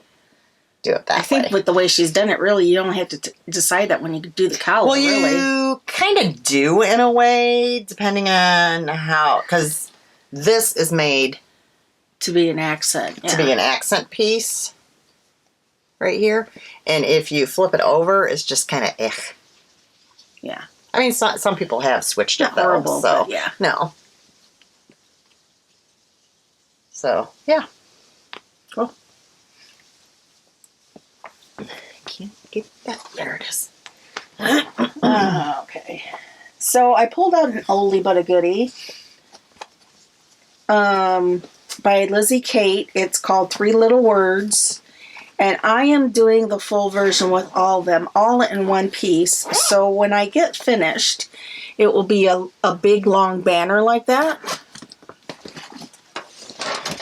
do it that way. I think with the way she's done it, really, you don't have to decide that when you do the collar, well, you kind of do in a way, depending on how, because this is made to be an accent. To be an accent piece right here. And if you flip it over, it's just kind of Yeah. I mean, some people have switched Not it though, horrible, so but yeah. No. So, yeah. Cool. I can't get that. There it is. Okay. So I pulled out an oldie but a goodie. By Lizzie Kate. It's called 3 Little Words. And I am doing the full version with all of them, all in one piece. So when I get finished, it will be a big, long banner like that.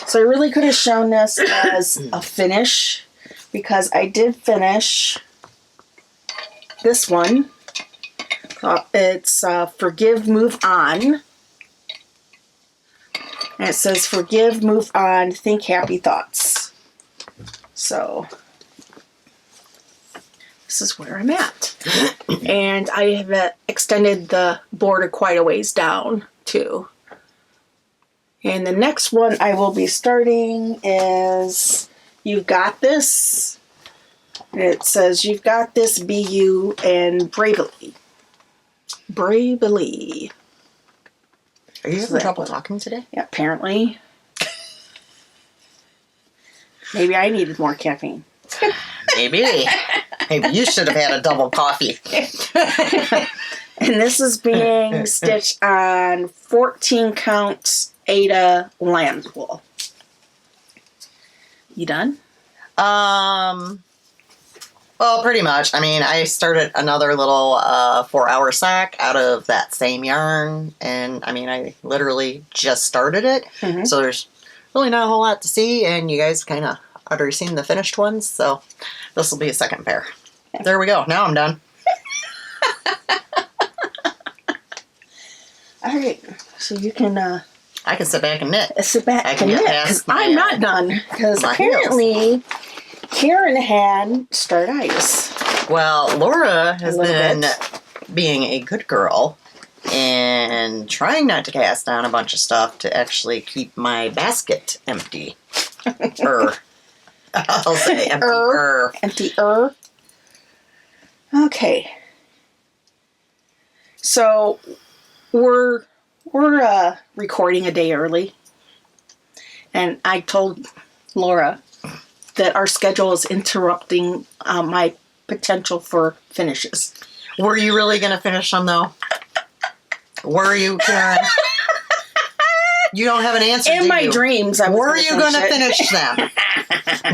So I really could have shown this as a finish, because I did finish this one. It's Forgive, Move On. And it says, forgive, move on, think happy thoughts. So, this is where I'm at. And I have extended the border quite a ways down, too. And the next one I will be starting is You've Got This. It says, You've Got This, Be You, and Bravely. Bravely. Are you having trouble talking today? Yeah, apparently. Maybe I needed more caffeine. Maybe. Maybe you should have had a double coffee. And this is being stitched on 14 count Ada land wool. You done? Well, pretty much. I mean, I started another little 4-hour sack out of that same yarn, and I mean, I literally just started it, so there's really not a whole lot to see, and you guys kind of already seen the finished ones, so this will be a second pair. There we go. Now I'm done. All right, so you can I can sit back and knit. sit back I and can knit, get 'cause past my, I'm not done, because my apparently Karen had start ice. Well, Laura has A little been bit. being a good girl and trying not to cast down a bunch of stuff to actually keep my basket empty. I'll say empty. Empty-er. Okay. So we're recording a day early, and I told Laura that our schedule is interrupting my potential for finishes. Were you really going to finish them, though? Were you, Karen? You don't have an answer, In do my you? dreams, I was Were you going to finish them?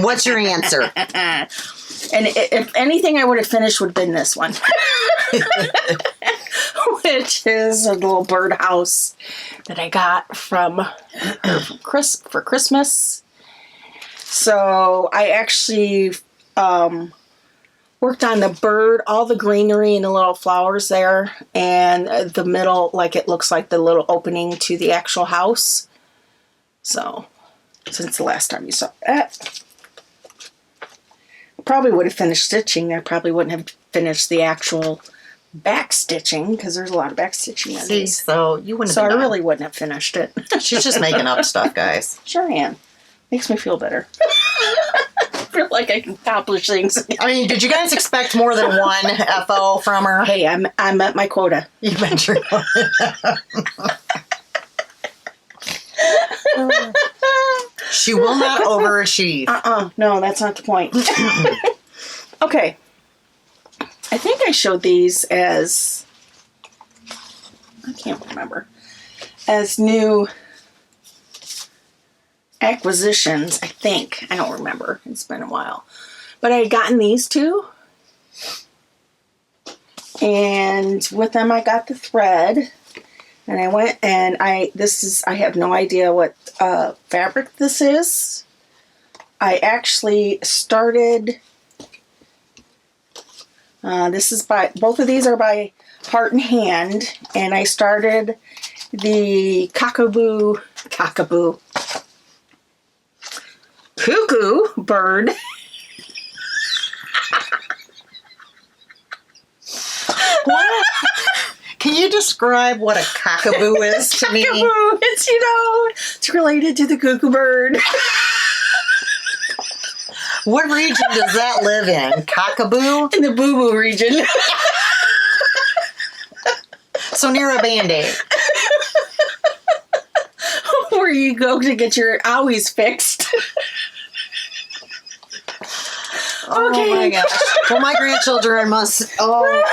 What's your answer? And if anything I would have finished would have been this one. Which is a little birdhouse that I got for Christmas. So I actually worked on the bird, all the greenery and the little flowers there, and the middle, like it looks like the little opening to the actual house. So, since the last time you saw that, I probably would have finished stitching. I probably wouldn't have finished the actual back stitching, because there's a lot of back stitching on See, these. so you wouldn't So have I been done. really wouldn't have finished it. She's just making up stuff, guys. Sure am. Makes me feel better. I feel like I can accomplish things. I mean, did you guys expect more than one FO from her? Hey, I'm at my quota. You mentioned she will not overachieve. No, that's not the point. Okay. I think I showed these as, I can't remember, as new acquisitions, I think. I don't remember. It's been a while. But I had gotten these two. And with them I got the thread. And I went and I have no idea what fabric this is. I actually started, both of these are by Heart and Hand. And I started the Cockaboo, cuckoo bird. What? Can you describe what a cockaboo is to me? Cockaboo, it's related to the cuckoo bird. What region does that live in? Cockaboo? In the boo-boo region. So near a Band-Aid. Where you go to get your owies fixed. Oh my gosh. Well, my grandchildren must... Oh,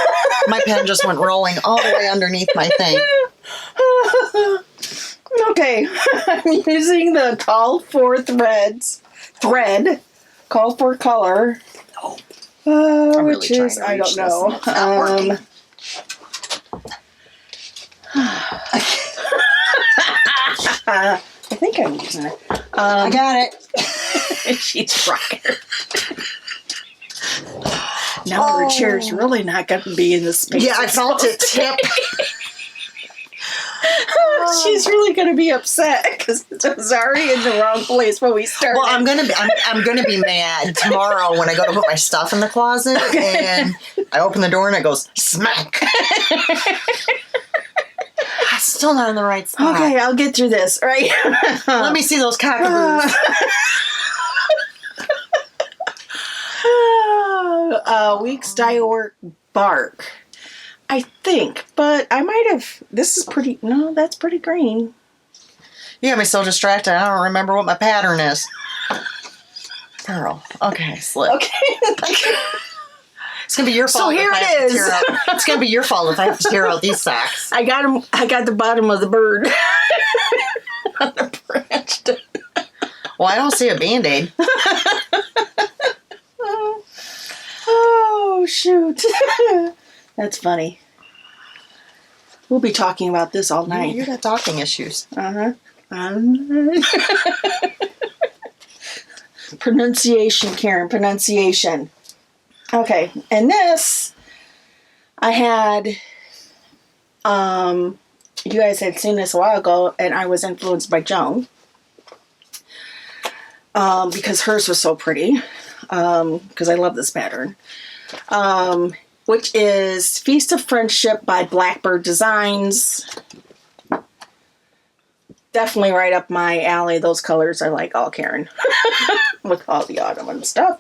my pen just went rolling all the way underneath my thing. Okay. I'm using the call for call for color. really Which is, trying to I don't reach know. this and it's not working. I think I'm using it. I got it. She's rocking. Now her chair's really not going to be in the space. Yeah, I felt it tip. She's really going to be upset because it was already in the wrong place when we started. Well, I'm gonna be mad tomorrow when I go to put my stuff in the closet and I open the door and it goes smack. still not in the right spot. Okay, I'll get through this. All right. Let me see those cockaboos. Weeks dye work bark. I think, but I might have. This is pretty. No, that's pretty green. You got me so distracted. I don't remember what my pattern is. Pearl. Okay, slip. Okay. It's gonna be your fault. So here it is. It's gonna be your fault if I have to tear out these socks. I got him. I got the bottom of the bird on the branch. Well, I don't see a Band-Aid. Oh shoot! That's funny. We'll be talking about this all night. You got talking issues. Pronunciation, Karen. Pronunciation. Okay, and this I had. You guys had seen this a while ago, and I was influenced by Joan because hers was so pretty. Because I love this pattern. Which is Feast of Friendship by Blackbird Designs. Definitely right up my alley. Those colors I like all, Karen. With all the autumn and stuff.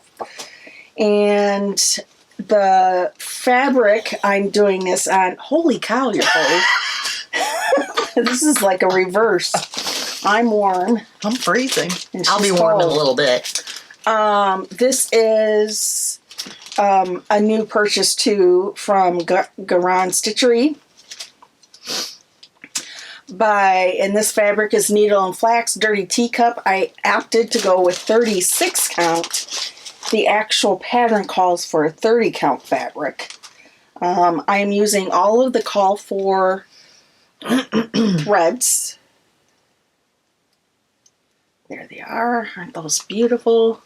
And the fabric I'm doing this on. Holy cow, you're cold. This is like a reverse. I'm warm. I'm freezing. And I'll be she's warm in a cold. little bit. This is a new purchase too from Garan Stitchery. And this fabric is Needle and Flax Dirty Teacup. I opted to go with 36 count. The actual pattern calls for a 30 count fabric. I am using all of the call for threads. There they are. Aren't those beautiful?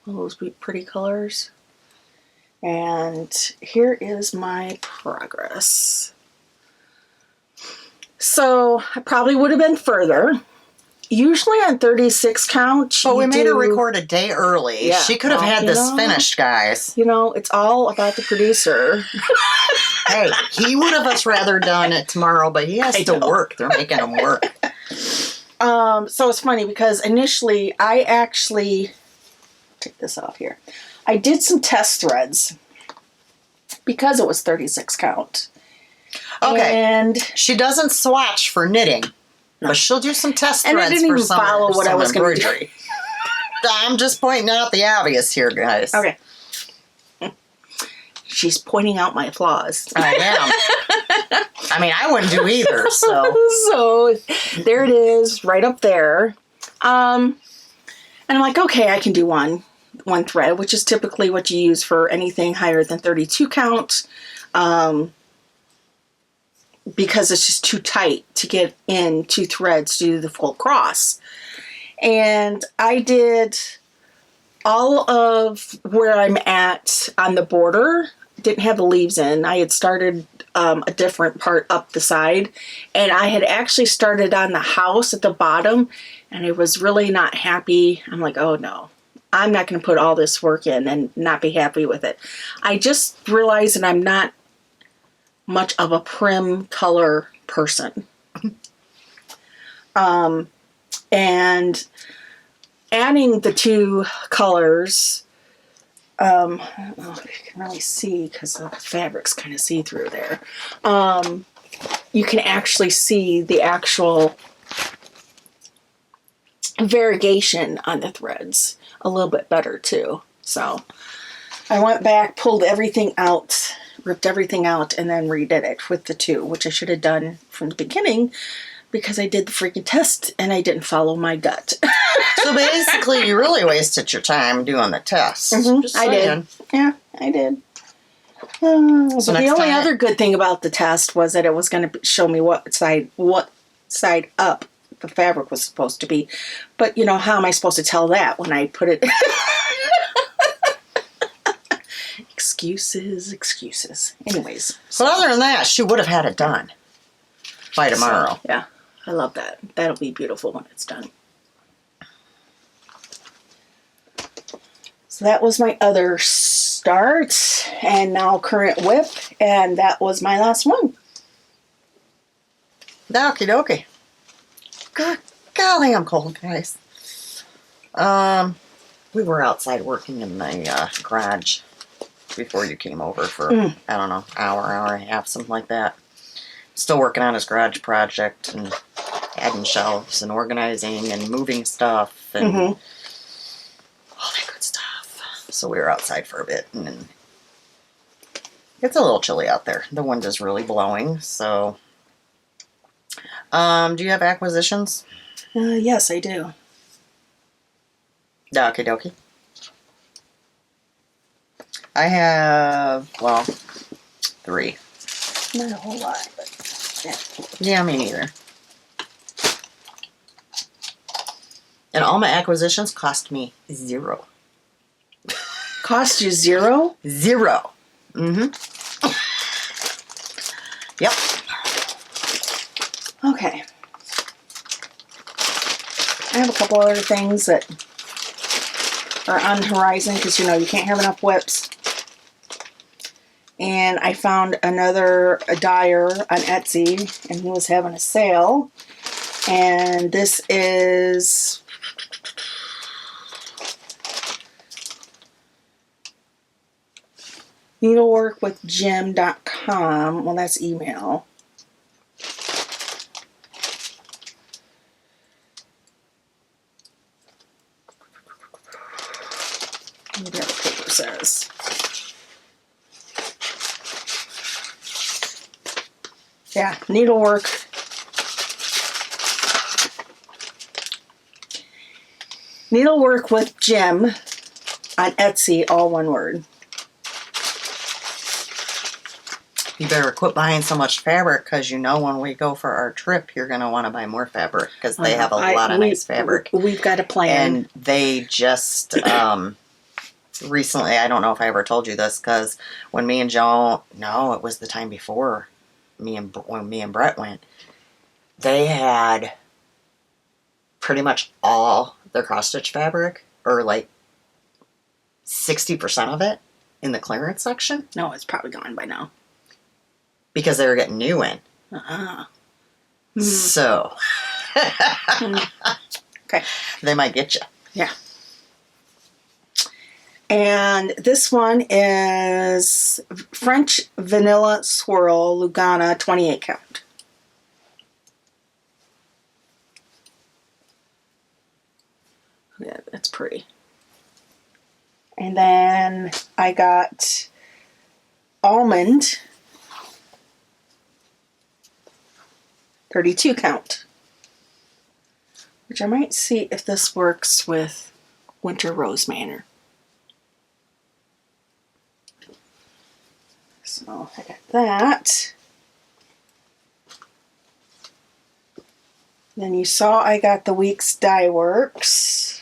All those pretty colors. And here is my progress. So I probably would have been further. Usually on 36 count. But we made her record a day early. Yeah, She could have had this finished, guys. You know, it's all about the producer. Hey, he would have us rather done it tomorrow, but he has to work. They're making him work. So it's funny because initially I actually take this off here. I did some test threads because it was 36 count. Okay. And she doesn't swatch for knitting, but she'll do some test threads. And I didn't even some, follow what I was going to do. I'm just pointing out the obvious here, guys. Okay. She's pointing out my flaws. I am. I mean, I wouldn't do either, so. So there it is, right up there. And I'm like, okay, I can do one thread, which is typically what you use for anything higher than 32 count. Because it's just too tight to get in 2 threads to do the full cross. And I did all of where I'm at on the border. Didn't have the leaves in. I had started a different part up the side. And I had actually started on the house at the bottom. And I was really not happy. I'm like, oh no. I'm not going to put all this work in and not be happy with it. I just realized that I'm not much of a prim color person. And adding the 2 colors, I don't know if you can really see because the fabric's kind of see-through there. You can actually see the actual variegation on the threads a little bit better too. So I went back, pulled everything out, ripped everything out, and then redid it with the 2, which I should have done from the beginning because I did the freaking test and I didn't follow my gut. So basically, you really wasted your time doing the test. Mm-hmm. I did. Yeah, I did. So the only other good thing about the test was that it was going to show me what side up the fabric was supposed to be. But, you know, how am I supposed to tell that when I put it... Excuses. Anyways. So other than that, she would have had it done by tomorrow. So, yeah, I love that. That'll be beautiful when it's done. So that was my other start and now current whip, and that was my last one. Okie dokie. God, golly, I'm cold, guys. We were outside working in the garage before you came over for, I don't know, hour and a half, something like that. Still working on his garage project and adding shelves and organizing and moving stuff and all that good stuff. So we were outside for a bit, and then it's a little chilly out there. The wind is really blowing, so... do you have acquisitions? Yes, I do. Okie dokie. I have, well, 3. Not a whole lot, but yeah. Yeah, me neither. And all my acquisitions cost me 0. Cost you 0? 0. Yep. Okay. I have a couple other things that are on the horizon because, you know, you can't have enough whips. And I found another dyer on Etsy, and he was having a sale. And this is needleworkwithjim.com. Well, that's email. What the other paper says. Yeah, needlework. Needlework with Jim on Etsy, all one word. You better quit buying so much fabric, because you know when we go for our trip, you're going to want to buy more fabric, because they have a lot of nice fabric. We've got a plan. And they just, recently, I don't know if I ever told you this, because when me and Joan, no, it was the time before when me and Brett went, they had pretty much all their cross-stitch fabric, or like 60% of it, in the clearance section. No, it's probably gone by now. Because they were getting new in. So. Okay. They might get you. Yeah. And this one is French Vanilla Swirl Lugana 28 count. Yeah, that's pretty. And then I got Almond 32 count. Which I might see if this works with Winter Rose Manor. So I got that. Then you saw I got the Weeks Dye Works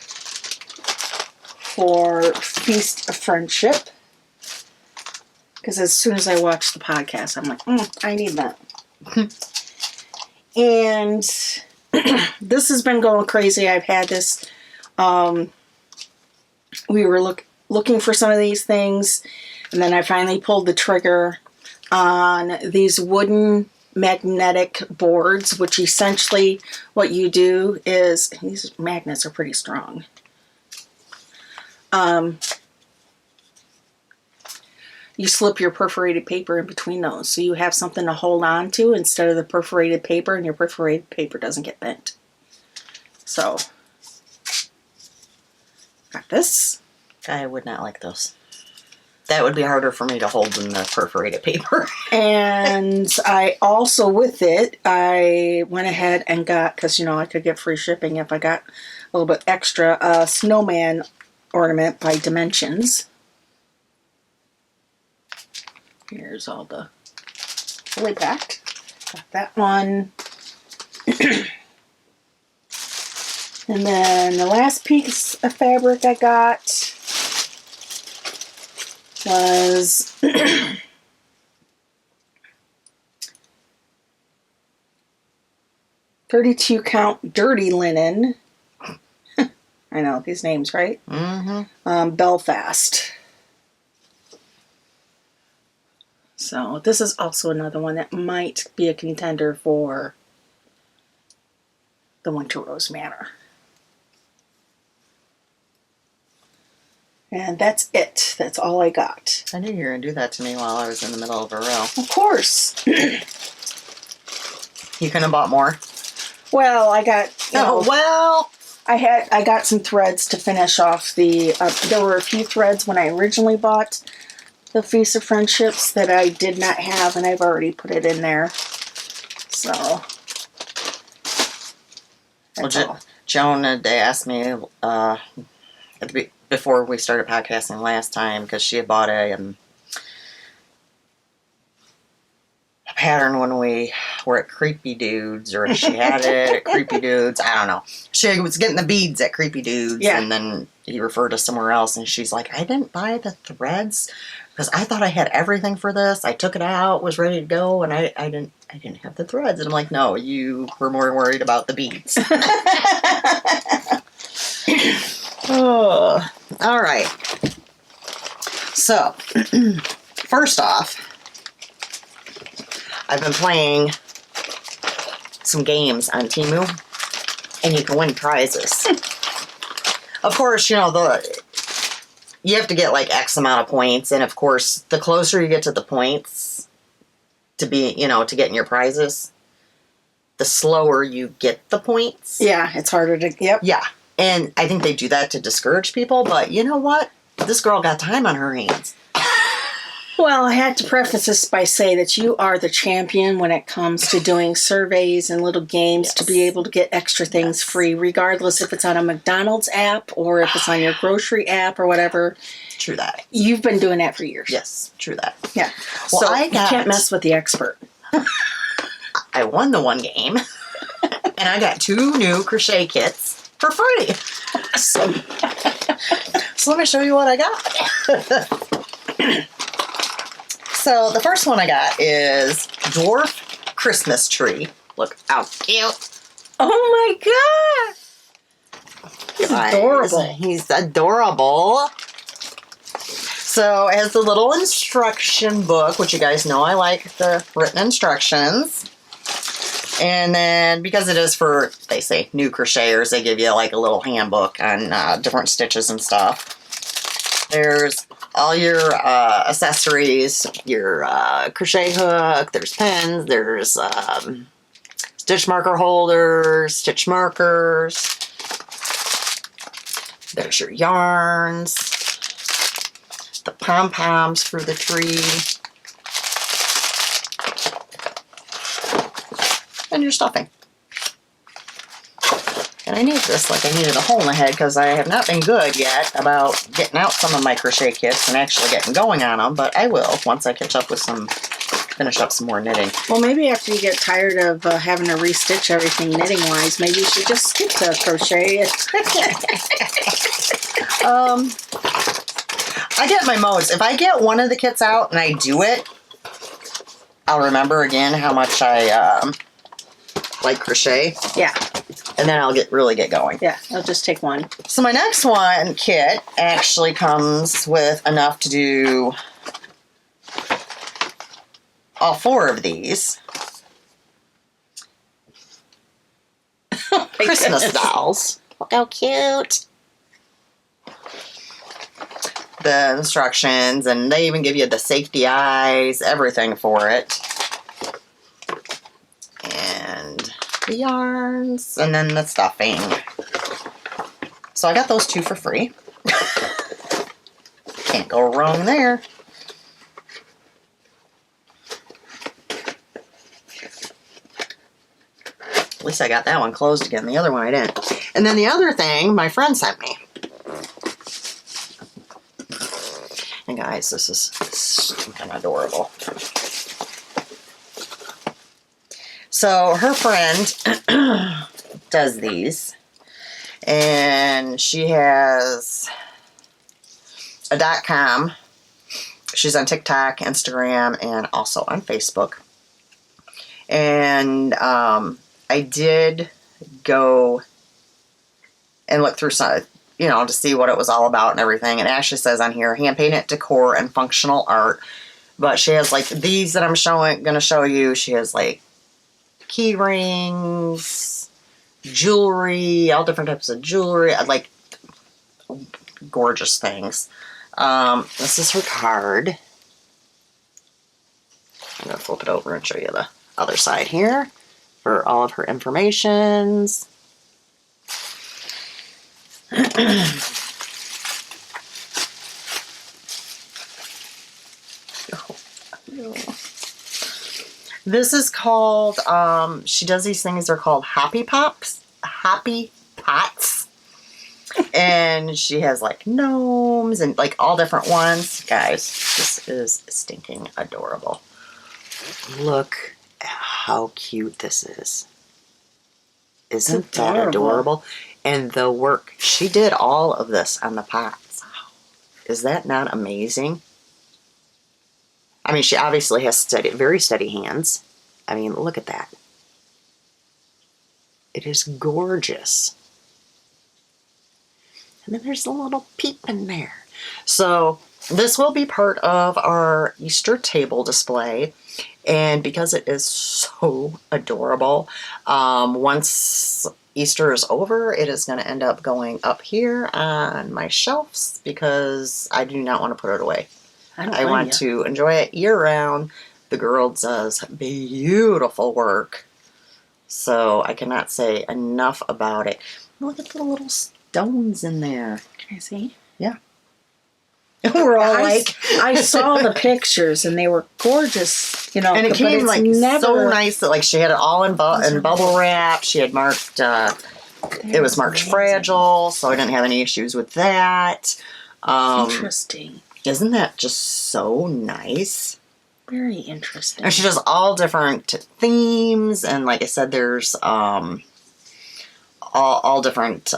for Feast of Friendship. Because as soon as I watched the podcast, I'm like, I need that. And this has been going crazy. I've had this. We were looking for some of these things, and then I finally pulled the trigger on these wooden magnetic boards, which essentially what you do is, these magnets are pretty strong. You slip your perforated paper in between those, so you have something to hold on to instead of the perforated paper, and your perforated paper doesn't get bent. So, got this. I would not like those. That would be harder for me to hold than the perforated paper. And I also, with it, I went ahead and got, because, you know, I could get free shipping if I got a little bit extra, snowman ornament by Dimensions. Here's all the fully packed. Got that one. And then the last piece of fabric I got was 32 count dirty linen. I know these names, right? Belfast. So this is also another one that might be a contender for the Winter Rose Manor. And that's it. That's all I got. I knew you were going to do that to me while I was in the middle of a row. Of course. You couldn't have bought more? Well, I got... well... I got some threads to finish off the... there were a few threads when I originally bought the Feast of Friendships that I did not have, and I've already put it in there. So... Well, Joan, they asked me before we started podcasting last time, because she had bought a pattern when we were at Creepy Dudes, or she had it at Creepy Dudes. I don't know. She was getting the beads at Creepy Dudes, and then he referred us somewhere else, and she's like, I didn't buy the threads because I thought I had everything for this. I took it out, was ready to go, and I didn't have the threads. And I'm like, no, you were more worried about the beads. Oh, all right. So, first off, I've been playing some games on Temu, and you can win prizes. Of course, you know, you have to get like X amount of points, and of course, the closer you get to the points to be, you know, to getting your prizes, the slower you get the points. Yeah, it's harder to... Yep. Yeah, and I think they do that to discourage people, but you know what? This girl got time on her hands. Well, I had to preface this by saying that you are the champion when it comes to doing surveys and little games to be able to get extra things free, regardless if it's on a McDonald's app or if it's on your grocery app or whatever. True that. You've been doing that for years. Yes, true that. Yeah. Well, so you can't mess with the expert. I won the one game, and I got 2 new crochet kits for free. Awesome. So let me show you what I got. So the first one I got is Dwarf Christmas Tree. Look how cute. Oh my God. He's adorable. He's adorable. So it has the little instruction book, which you guys know I like the written instructions. And then because it is for, they say, new crocheters, they give you like a little handbook on different stitches and stuff. There's all your accessories, your crochet hook, there's pins, there's stitch marker holders, stitch markers, there's your yarns, the pom-poms for the tree, and your stuffing. And I need this like I needed a hole in the head because I have not been good yet about getting out some of my crochet kits and actually getting going on them, but I will once I catch up with finish up some more knitting. Well, maybe after you get tired of having to restitch everything knitting-wise, maybe you should just skip to crochet. I get my modes. If I get one of the kits out and I do it, I'll remember again how much I like crochet. Yeah. And then I'll really get going. Yeah, I'll just take one. So my next one kit actually comes with enough to do all 4 of these. Christmas dolls. Look how cute. The instructions, and they even give you the safety eyes, everything for it. And the yarns, and then the stuffing. So I got those 2 for free. Can't go wrong there. At least I got that one closed again. The other one I didn't. And then the other thing my friend sent me. And guys, this is stinking adorable. So her friend does these, and she has a .com. She's on TikTok, Instagram, and also on Facebook. And I did go and look through some, you know, to see what it was all about and everything. And it actually says on here, hand painted decor and functional art. But she has like these that I'm going to show you. She has like key rings, jewelry, all different types of jewelry, like gorgeous things. This is her card. I'm going to flip it over and show you the other side here for all of her informations. This is called, she does these things, they're called Happy Pots. And she has like gnomes and like all different ones. Guys, this is stinking adorable. Look how cute this is. Isn't that adorable? And the work, she did all of this on the pots. Is that not amazing? I mean, she obviously has very steady hands. I mean, look at that. It is gorgeous. And then there's a little peep in there. So this will be part of our Easter table display. And because it is so adorable, once Easter is over, it is going to end up going up here on my shelves because I do not want to put it away. I want to enjoy it year-round. The girl does beautiful work. So I cannot say enough about it. Look at the little stones in there. Can I see? Yeah. We're all I saw the pictures and they were gorgeous, you know. And it came like so nice that like she had it all in bubble wrap. She had marked, it was marked fragile, so I didn't have any issues with that. Interesting. Isn't that just so nice? Very interesting. And she does all different themes, and like I said, there's all different.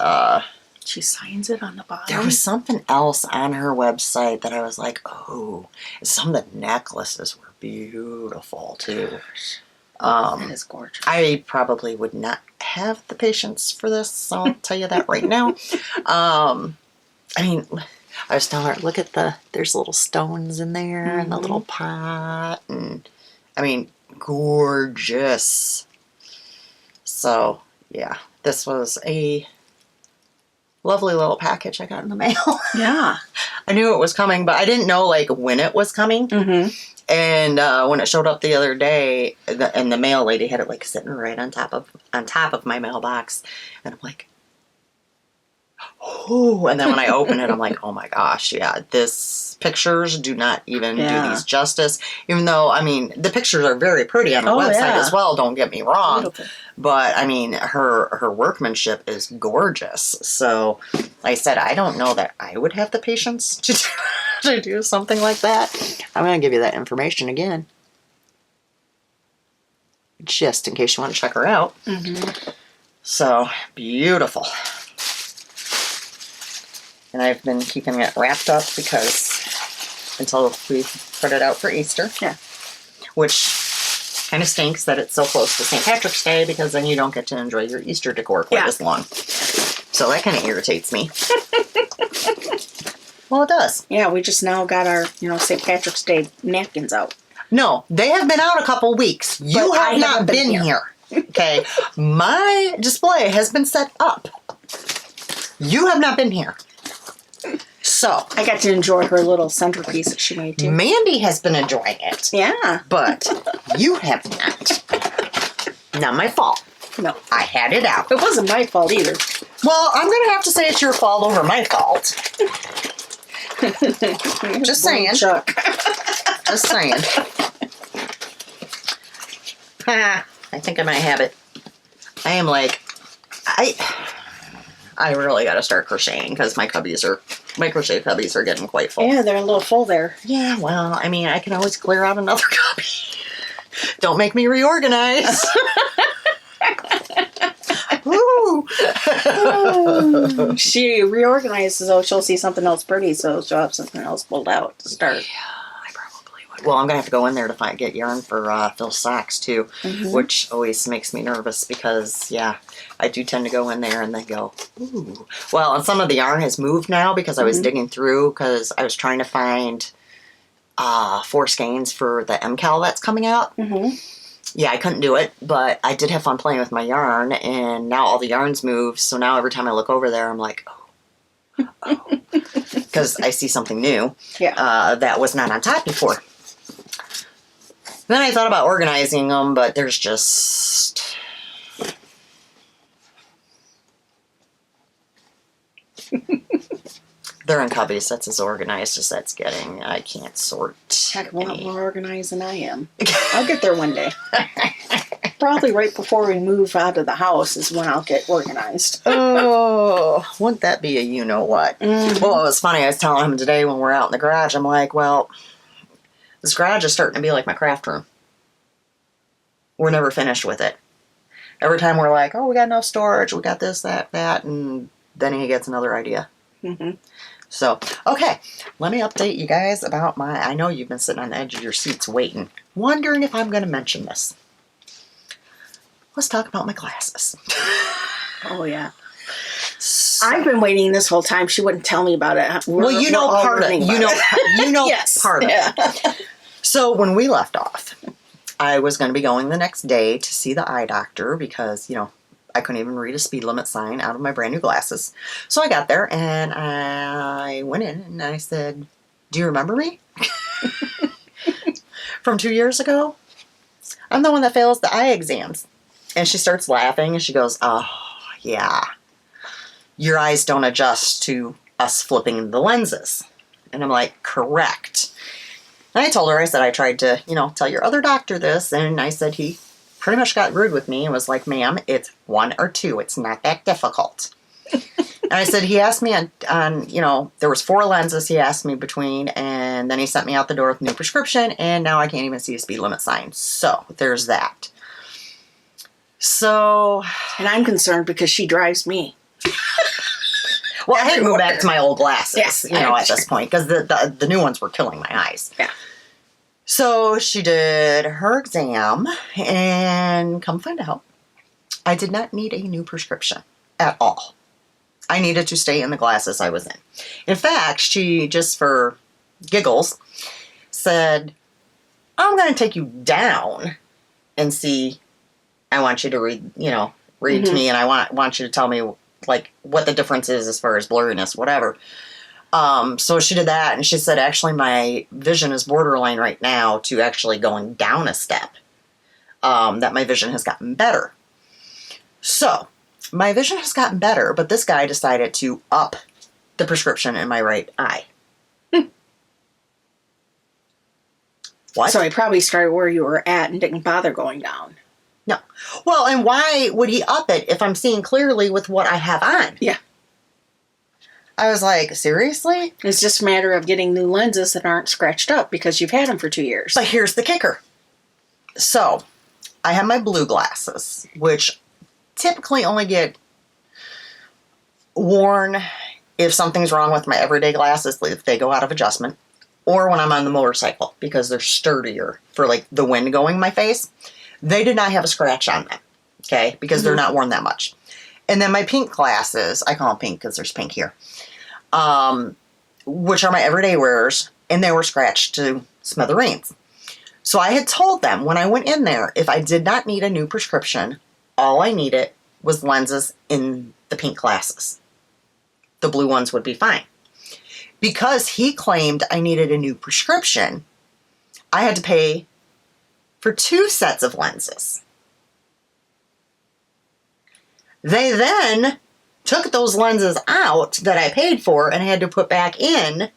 She signs it on the bottom. There was something else on her website that I was like, oh, some of the necklaces were beautiful too. That is gorgeous. I probably would not have the patience for this, so I'll tell you that right now. I mean, I was telling her, look at there's little stones in there and the little pot, and I mean, gorgeous. So, yeah, this was a lovely little package I got in the mail. Yeah. I knew it was coming, but I didn't know, like, when it was coming. Mm-hmm. And when it showed up the other day, and the mail lady had it, like, sitting right on top of my mailbox, and I'm like, oh, and then when I open it, I'm like, oh my gosh, yeah, pictures do not even do these justice. Even though, I mean, the pictures are very pretty on the website as well, don't get me wrong. Beautiful. But, I mean, her workmanship is gorgeous. So, like I said, I don't know that I would have the patience to do something like that. I'm going to give you that information again. Just in case you want to check her out. Mm-hmm. So, beautiful. And I've been keeping it wrapped up until we put it out for Easter. Yeah. Which kind of stinks that it's so close to St. Patrick's Day, because then you don't get to enjoy your Easter decor quite as long. So that kind of irritates me. Well, it does. Yeah, we just now got our, St. Patrick's Day napkins out. No, they have been out a couple weeks. You have not been here. Okay. My display has been set up. You have not been here. So I got to enjoy her little centerpiece that she made too. Mandy has been enjoying it. Yeah. But you have not. Not my fault. No. I had it out. It wasn't my fault either. Well, I'm going to have to say it's your fault over my fault. Just saying. Chuck. Just saying. I think I might have it. I am like, I really got to start crocheting because my crochet cubbies are getting quite full. Yeah, they're a little full there. Yeah, well, I mean, I can always clear out another cubby. Don't make me reorganize. Woo! She reorganizes, so she'll see something else pretty, so she'll have something else pulled out to start. Yeah, I probably would. Well, I'm going to have to go in there to get yarn for Phil's socks, too, which always makes me nervous because, yeah, I do tend to go in there and then go, ooh. Well, and some of the yarn has moved now because I was digging through because I was trying to find 4 skeins for the MCAL that's coming out. yeah, I couldn't do it, but I did have fun playing with my yarn, and now all the yarn's moved, so now every time I look over there, I'm like, oh, because I see something new that was not on top before. Then I thought about organizing them, but there's just... They're in cubbies. That's as organized as that's getting. I can't sort. Heck, a lot more organized than I am. I'll get there one day. Probably right before we move out of the house is when I'll get organized. Oh, wouldn't that be a you-know-what? Mm-hmm. Well, it was funny. I was telling him today when we're out in the garage, I'm like, well, this garage is starting to be like my craft room. We're never finished with it. Every time we're like, oh, we got enough storage, we got this, that, and then he gets another idea. Mm-hmm. So, okay, let me update you guys about I know you've been sitting on the edge of your seats waiting, wondering if I'm going to mention this. Let's talk about my glasses. Oh, yeah. So, I've been waiting this whole time. She wouldn't tell me about it. Well, you know part of it. You know yes. part of it. So, when we left off, I was going to be going the next day to see the eye doctor because, I couldn't even read a speed limit sign out of my brand new glasses. So I got there and I went in and I said, do you remember me? From 2 years ago? I'm the one that fails the eye exams. And she starts laughing and she goes, oh, yeah. Your eyes don't adjust to us flipping the lenses. And I'm like, correct. And I told her, I said, I tried to, tell your other doctor this. And I said, he pretty much got rude with me and was like, ma'am, it's 1 or 2. It's not that difficult. And I said, he asked me on, there was 4 lenses he asked me between, and then he sent me out the door with a new prescription, and now I can't even see a speed limit sign. So there's that. So. And I'm concerned because she drives me. Well, I had to move back to my old glasses, at this point, because the new ones were killing my eyes. Yeah. So she did her exam, and come find out, I did not need a new prescription at all. I needed to stay in the glasses I was in. In fact, she, just for giggles, said, I'm going to take you down and see, I want you to read mm-hmm. to me, and I want you to tell me, what the difference is as far as blurriness, whatever. So she did that, and she said, actually, my vision is borderline right now to actually going down a step, that my vision has gotten better. So, my vision has gotten better, but this guy decided to up the prescription in my right eye. What? So he probably started where you were at and didn't bother going down. No. Well, and why would he up it if I'm seeing clearly with what I have on? Yeah. I was like, seriously? It's just a matter of getting new lenses that aren't scratched up because you've had them for 2 years. But here's the kicker. So, I have my blue glasses, which typically only get worn if something's wrong with my everyday glasses, if they go out of adjustment, or when I'm on the motorcycle, because they're sturdier for the wind going in my face. They did not have a scratch on them, okay, because mm-hmm. they're not worn that much. And then my pink glasses, I call them pink because there's pink here, which are my everyday wearers, and they were scratched to smithereens. So I had told them when I went in there, if I did not need a new prescription, all I needed was lenses in the pink glasses. The blue ones would be fine. Because he claimed I needed a new prescription, I had to pay for 2 sets of lenses. They then took those lenses out that I paid for and had to put back in.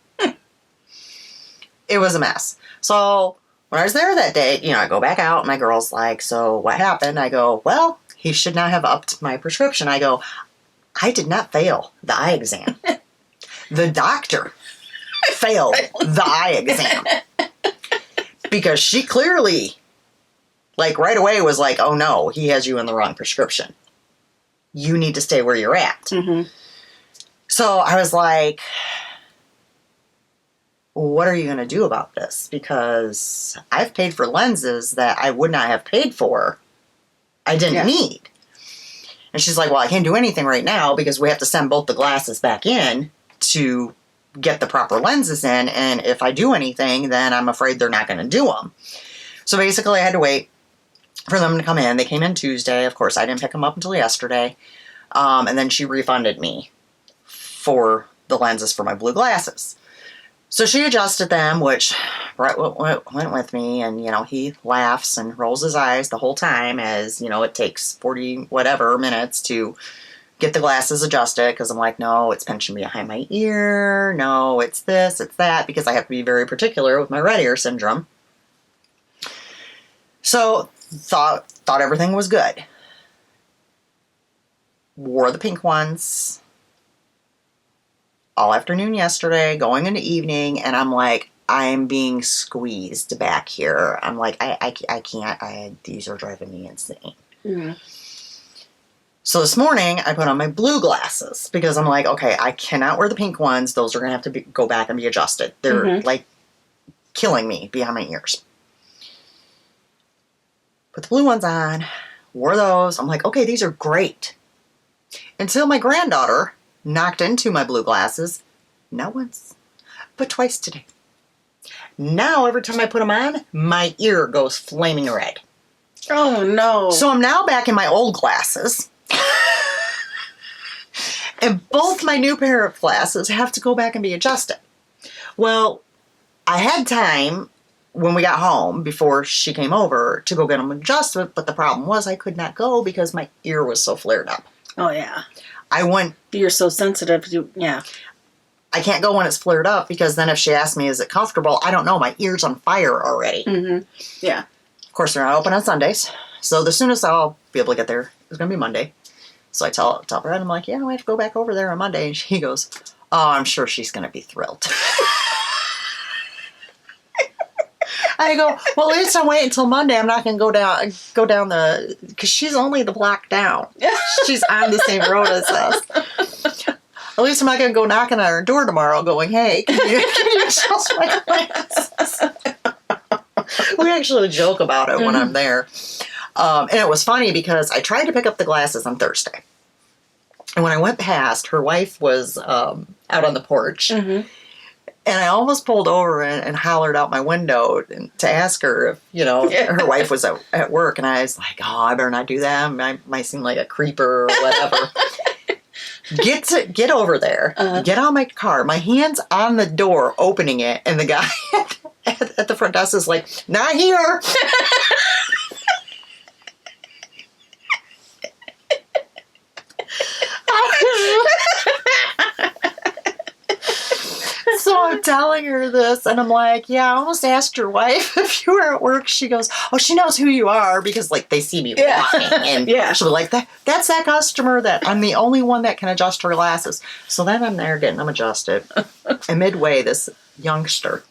It was a mess. So when I was there that day, I go back out and my girl's like, so what happened? I go, well, he should not have upped my prescription. I go, I did not fail the eye exam. The doctor failed the eye exam. Because she clearly, right away was like, oh no, he has you in the wrong prescription. You need to stay where you're at. Mm-hmm. So I was like, what are you going to do about this? Because I've paid for lenses that I would not have paid for. I didn't need. And she's like, well, I can't do anything right now because we have to send both the glasses back in to get the proper lenses in. And if I do anything, then I'm afraid they're not going to do them. So basically I had to wait. for them to come in. They came in Tuesday. Of course, I didn't pick them up until yesterday. And then she refunded me for the lenses for my blue glasses. So she adjusted them, which Brett went with me, and, he laughs and rolls his eyes the whole time as, it takes 40 whatever minutes to get the glasses adjusted, because I'm like, no, it's pinching behind my ear. No, it's this, it's that, because I have to be very particular with my red ear syndrome. So thought everything was good. Wore the pink ones all afternoon yesterday, going into evening, and I'm like, I'm being squeezed back here. I'm like, I can't, these are driving me insane. Mm-hmm. So this morning, I put on my blue glasses, because I'm like, okay, I cannot wear the pink ones. Those are going to have to go back and be adjusted. They're, like, killing me behind my ears. Put the blue ones on, wore those. I'm like, okay, these are great. Until my granddaughter knocked into my blue glasses, not once, but twice today. Now, every time I put them on, my ear goes flaming red. Oh, no. So I'm now back in my old glasses. And both my new pair of glasses have to go back and be adjusted. Well, I had time when we got home, before she came over, to go get them adjusted, but the problem was I could not go because my ear was so flared up. Oh, yeah. You're so sensitive. Yeah. I can't go when it's flared up, because then if she asks me, is it comfortable? I don't know. My ear's on fire already. Mm-hmm. Yeah. Of course, they're not open on Sundays. So the soonest I'll be able to get there is going to be Monday. So I tell Brett, I'm like, yeah, I have to go back over there on Monday. And she goes, oh, I'm sure she's going to be thrilled. I go, well, at least I'm waiting until Monday. I'm not going to go down because she's only the block down. She's on the same road as us. At least I'm not going to go knocking on her door tomorrow going, hey, can you adjust my glasses? We actually joke about it when I'm there. And it was funny because I tried to pick up the glasses on Thursday. And when I went past, her wife was out on the porch. Mm-hmm. And I almost pulled over and hollered out my window to ask her if, her wife was at work. And I was like, oh, I better not do that. I might seem like a creeper or whatever. Get over there. Get on my car. My hand's on the door, opening it. And the guy at the front desk is like, not here. So I'm telling her this, and I'm like, yeah, I almost asked your wife if you were at work. She goes, oh, she knows who you are, because, like, they see me walking. And she'll be like, that's that customer that I'm the only one that can adjust her glasses. So then I'm there getting them adjusted. And midway, this youngster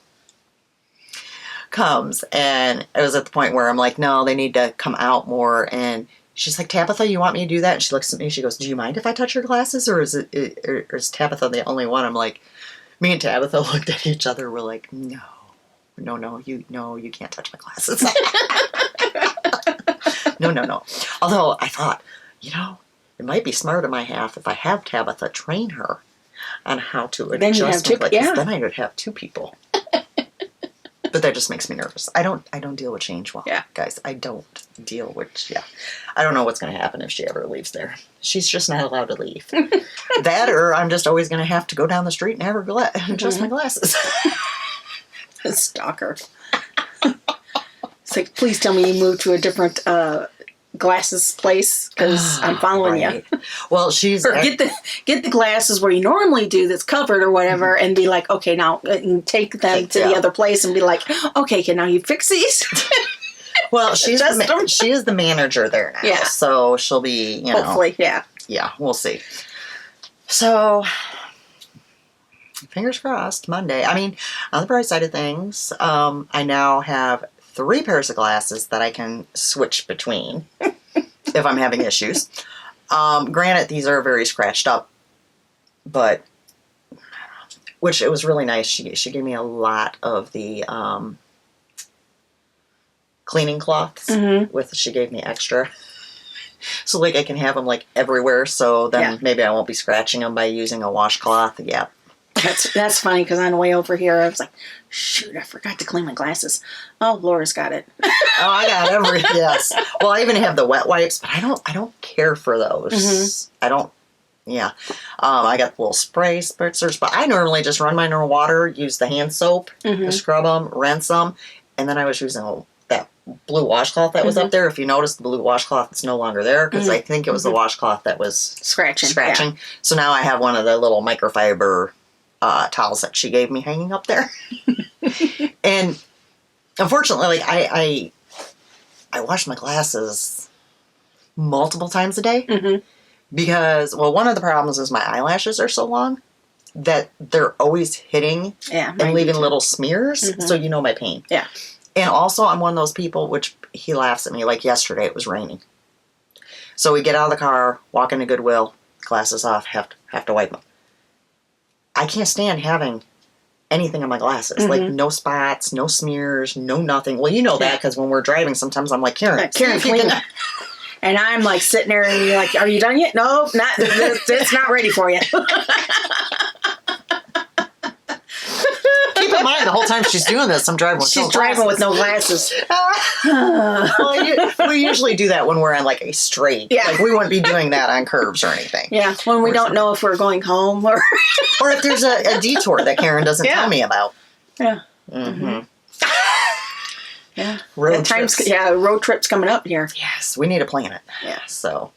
comes, and it was at the point where I'm like, no, they need to come out more. And she's like, Tabitha, you want me to do that? And she looks at me, she goes, do you mind if I touch your glasses, or is Tabitha the only one? I'm like, me and Tabitha looked at each other. We're like, no, you can't touch my glasses. No. Although I thought, it might be smart on my half if I have Tabitha train her on how to adjust my glasses. Then I would have two people. But that just makes me nervous. I don't deal with change well, guys. I don't deal with, I don't know what's going to happen if she ever leaves there. She's just not allowed to leave. That, or I'm just always going to have to go down the street and have her adjust my glasses. Stalker. It's like, please tell me you moved to a different glasses place, because I'm following you. Well, she's... Or get the glasses where you normally do that's covered or whatever, and be like, okay, now take them to the other place and be like, okay, can now you fix these? Well, she is the manager there now. Yeah. So she'll be, hopefully, yeah. Yeah, we'll see. So, fingers crossed, Monday. I mean, on the bright side of things, I now have 3 pairs of glasses that I can switch between if I'm having issues. Granted, these are very scratched up, but, which it was really nice. She gave me a lot of the cleaning cloths. She gave me extra. So, I can have them, everywhere, so then maybe I won't be scratching them by using a washcloth. Yeah. That's funny because on the way over here, I was like, shoot, I forgot to clean my glasses. Oh, Laura's got it. Oh, I got everything. Yes. Well, I even have the wet wipes, but I don't care for those. Mm-hmm. I don't. Yeah. I got the little spray spritzers, but I normally just run mine in water, use the hand soap, scrub them, rinse them, and then I was using that blue washcloth that was up there. If you notice, the blue washcloth is no longer there because I think it was the washcloth that was Scratching. scratching. Yeah. So now I have one of the little microfiber towels that she gave me hanging up there. And unfortunately, like I wash my glasses multiple times a day because, well, one of the problems is my eyelashes are so long that they're always hitting and leaving little smears. So you know my pain. Yeah. And also, I'm one of those people, which he laughs at me, like yesterday it was raining. So we get out of the car, walk into Goodwill, glasses off, have to wipe them. I can't stand having anything on my glasses. Like, no spots, no smears, no nothing. Well, you know that, because when we're driving, sometimes I'm like, Karen, clean. And I'm like sitting there and you're like, are you done yet? No, not. It's not ready for you. Keep in mind, the whole time she's doing this, I'm driving with She's driving with no glasses. Well, we usually do that when we're on like a straight. Yeah. Like, we wouldn't be doing that on curves or anything. Yeah, when we don't know if we're going home or... Or if there's a detour that Karen doesn't tell me about. Yeah. Yeah. Road trips. Yeah, road trips coming up here. Yes, we need to plan it. Yeah. So,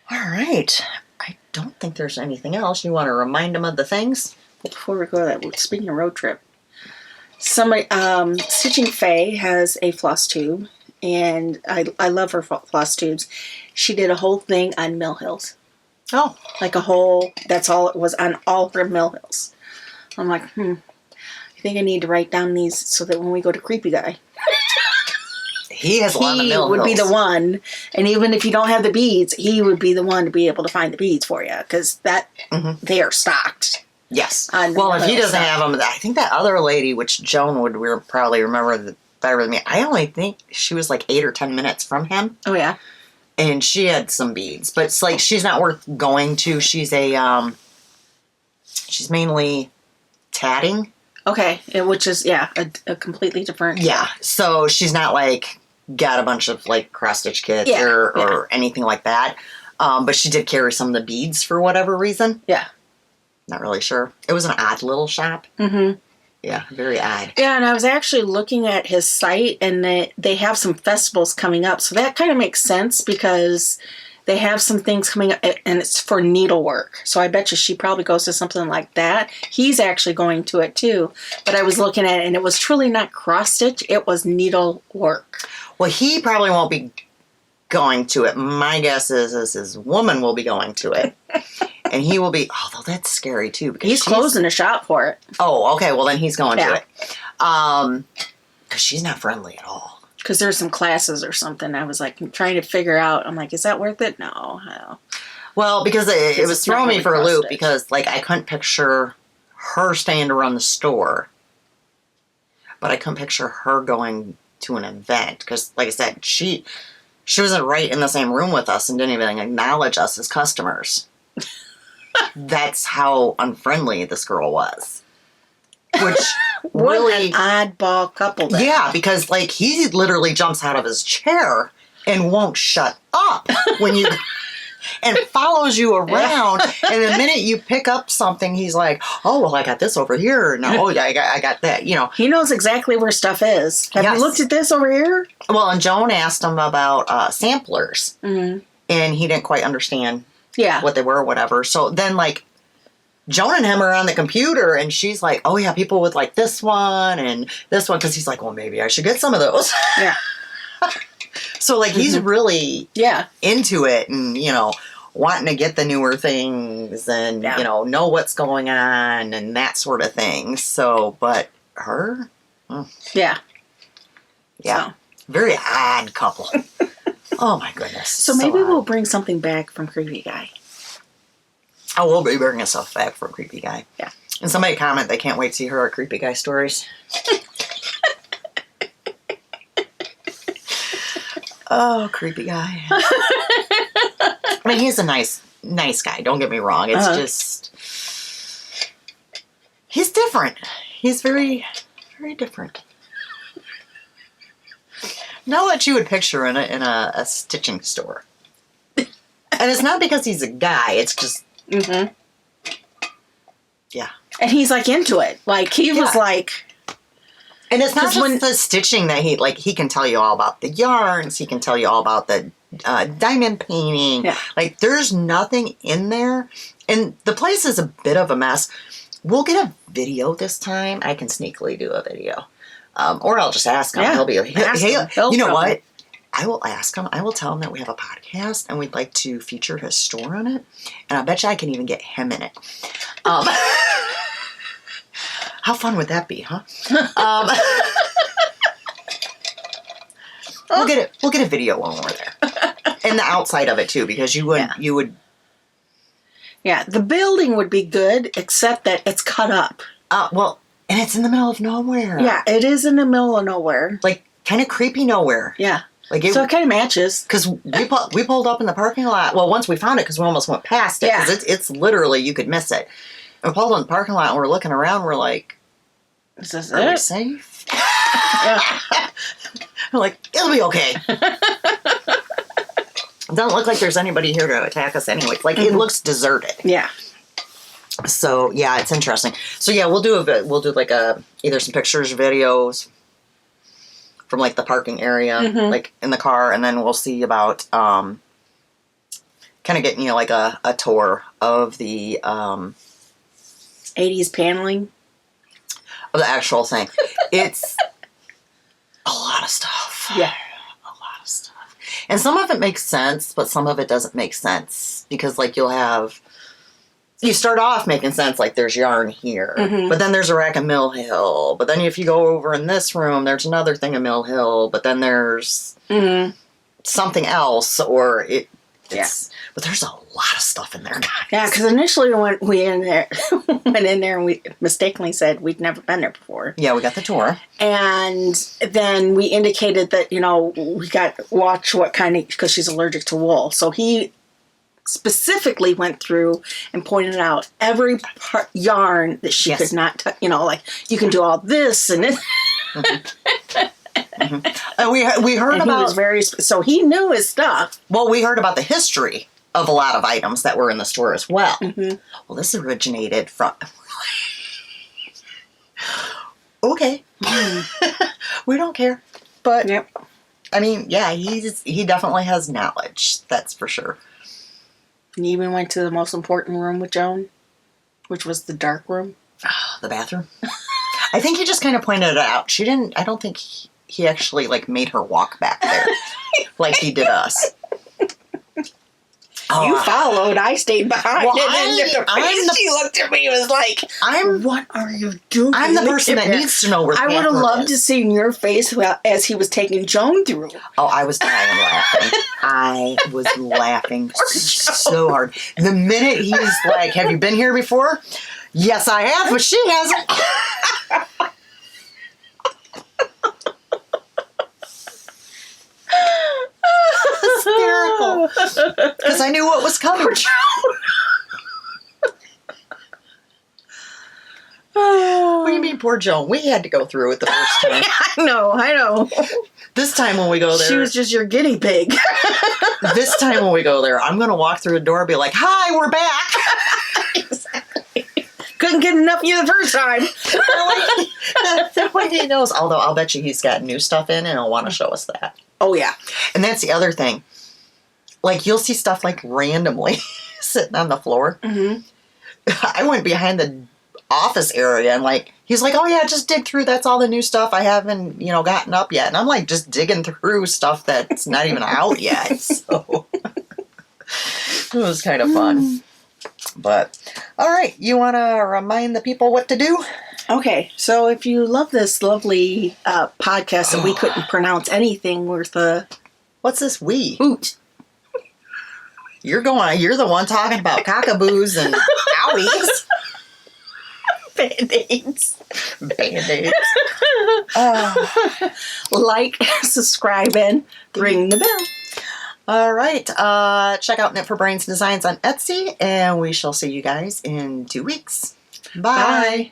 all right. I don't think there's anything else. You want to remind them of the things? Before we go to that, speaking of road trip, somebody, Stitching Faye has a floss tube, and I love her floss tubes. She did a whole thing on Mill Hills. Oh. Like a whole, that's all it was on all her Mill Hills. I'm like, I think I need to write down these so that when we go to Creepy Guy, he has a lot of Mill Hills. He would be the one, and even if you don't have the beads, he would be the one to be able to find the beads for you, because that they are stocked. Yes. Well, if he doesn't have them, I think that other lady, which Joan would probably remember better than me, I only think she was like 8 or 10 minutes from him. Oh, yeah. And she had some beads, but it's like she's not worth going to. She's she's mainly tatting. Okay. Which is, a completely different. Yeah. So she's not like got a bunch of like cross stitch kits or anything like that. But she did carry some of the beads for whatever reason. Yeah. Not really sure. It was an odd little shop. Mm-hmm. Yeah, very odd. Yeah, and I was actually looking at his site, and they have some festivals coming up. So that kind of makes sense because they have some things coming up, and it's for needlework. So I bet you she probably goes to something like that. He's actually going to it too. But I was looking at it, and it was truly not cross-stitch. It was needlework. Well, he probably won't be going to it. My guess is his woman will be going to it. And he will be, although that's scary too. Because he's closing a shop for it. Oh, okay. Well, then he's going to it. Because she's not friendly at all. Because there's some classes or something. I was like trying to figure out. I'm like, is that worth it? No. Well, because it was throwing me for a loop because like I couldn't picture her staying to run the store. But I couldn't picture her going to an event. Because like I said, she wasn't right in the same room with us and didn't even acknowledge us as customers. That's how unfriendly this girl was. Which really... an oddball couple then. Yeah, because like he literally jumps out of his chair and won't shut up when you... and follows you around. And the minute you pick up something, he's like, oh, well, I got this over here. No, I got that, you know. He knows exactly where stuff is. Have you looked at this over here? Well, and Joan asked him about samplers. Mm-hmm. And he didn't quite understand what they were or whatever. So then, like, Joan and him are on the computer, and she's like, oh, yeah, people with, like, this one and this one. Because he's like, well, maybe I should get some of those. Yeah. So, like, he's really into it and, you know, wanting to get the newer things and, you know what's going on and that sort of thing. So, but her? Yeah. So. Very odd couple. Oh, my goodness. So maybe we'll bring something back from Creepy Guy. Oh, we'll be bringing stuff back from Creepy Guy. Yeah. And somebody comment they can't wait to hear our Creepy Guy stories. Oh, Creepy Guy. I mean, he's a nice guy. Don't get me wrong. It's just... different. He's very, very different. Not what you would picture in a stitching store. And it's not because he's a guy. It's just... Mm-hmm. Yeah. And he's, like, into it. Like, he was, like... And it's not just the stitching that he can tell you all about the yarns. He can tell you all about the diamond painting. Yeah. Like, there's nothing in there. And the place is a bit of a mess. We'll get a video this time. I can sneakily do a video. Or I'll just ask him. Yeah. He'll be like, hey, you know what? Him. I will ask him. I will tell him that we have a podcast and we'd like to feature his store on it. And I bet you I can even get him in it. How fun would that be, huh? We'll get a video when we're there. And the outside of it too, because you would. Yeah, the building would be good, except that it's cut up. Well, and it's in the middle of nowhere. Yeah, it is in the middle of nowhere. Like, kind of creepy nowhere. Yeah. Like So it kind of matches. Because we pulled up in the parking lot. Well, once we found it, because we almost went past it. Because it's literally, you could miss it. And we pulled in the parking lot and we're looking around. We're like, is this are we safe? We're like, it'll be okay. It doesn't look like there's anybody here to attack us anyway. Like, it looks deserted. Yeah. So, yeah, it's interesting. So, yeah, we'll do like either some pictures, videos from, like, the parking area, like, in the car. And then we'll see about kind of getting, you know, like a tour of the 80s paneling. Of the actual thing. It's a lot of stuff. Yeah. A lot of stuff. And some of it makes sense, but some of it doesn't make sense. Because, like, you start off making sense, like, there's yarn here. But then there's a rack of Mill Hill. But then if you go over in this room, there's another thing of Mill Hill. But then there's something else, or it's... But there's a lot of stuff in there, guys. Yeah, because initially when we went in there and we mistakenly said we'd never been there before. Yeah, we got the tour. And then we indicated that, you know, we got watch what kind of, because she's allergic to wool. So he specifically went through and pointed out every yarn that she could not, you know, like, you can do all this and this. And we heard about... He was so he knew his stuff. Well, we heard about the history of a lot of items that were in the store as well. Well, this originated from... Okay. We don't care. But, I mean, yeah, he definitely has knowledge. That's for sure. And he even went to the most important room with Joan, which was the dark room. The bathroom? I think he just kind of pointed it out. I don't think he actually, like, made her walk back there like he did us. You followed. I stayed behind. Well, she looked at me and was like, what are you doing? I'm the person that needs to know where the I would have loved to see your face as he was taking Joan through. Oh, I was dying laughing. I was laughing so hard. The minute he's like, have you been here before? Yes, I have, but she hasn't. Hysterical. Because I knew what was coming. What do you mean, poor Joan? We had to go through it the first time. I know. This time when we go there... She was just your guinea pig. This time when we go there, I'm going to walk through the door and be like, hi, we're back. Exactly. Couldn't get enough of you the first time. That way he knows. Although I'll bet you he's got new stuff in and he'll want to show us that. Oh, yeah. And that's the other thing. Like, you'll see stuff, like, randomly sitting on the floor. I went behind the office area and, like, he's like, oh, yeah, just dig through. That's all the new stuff I haven't, you know, gotten up yet. And I'm, like, just digging through stuff that's not even out yet. So it was kind of fun. But, all right. You want to remind the people what to do? Okay, so if you love this lovely podcast and we couldn't pronounce anything worth a... What's this we? Hoot. You're the one talking about cockaboos and outings. Band-aids. Band-aids. Like, subscribe, and ring the bell. All right. Check out Knit for Brains Designs on Etsy, and we shall see you guys in 2 weeks. Bye. Bye.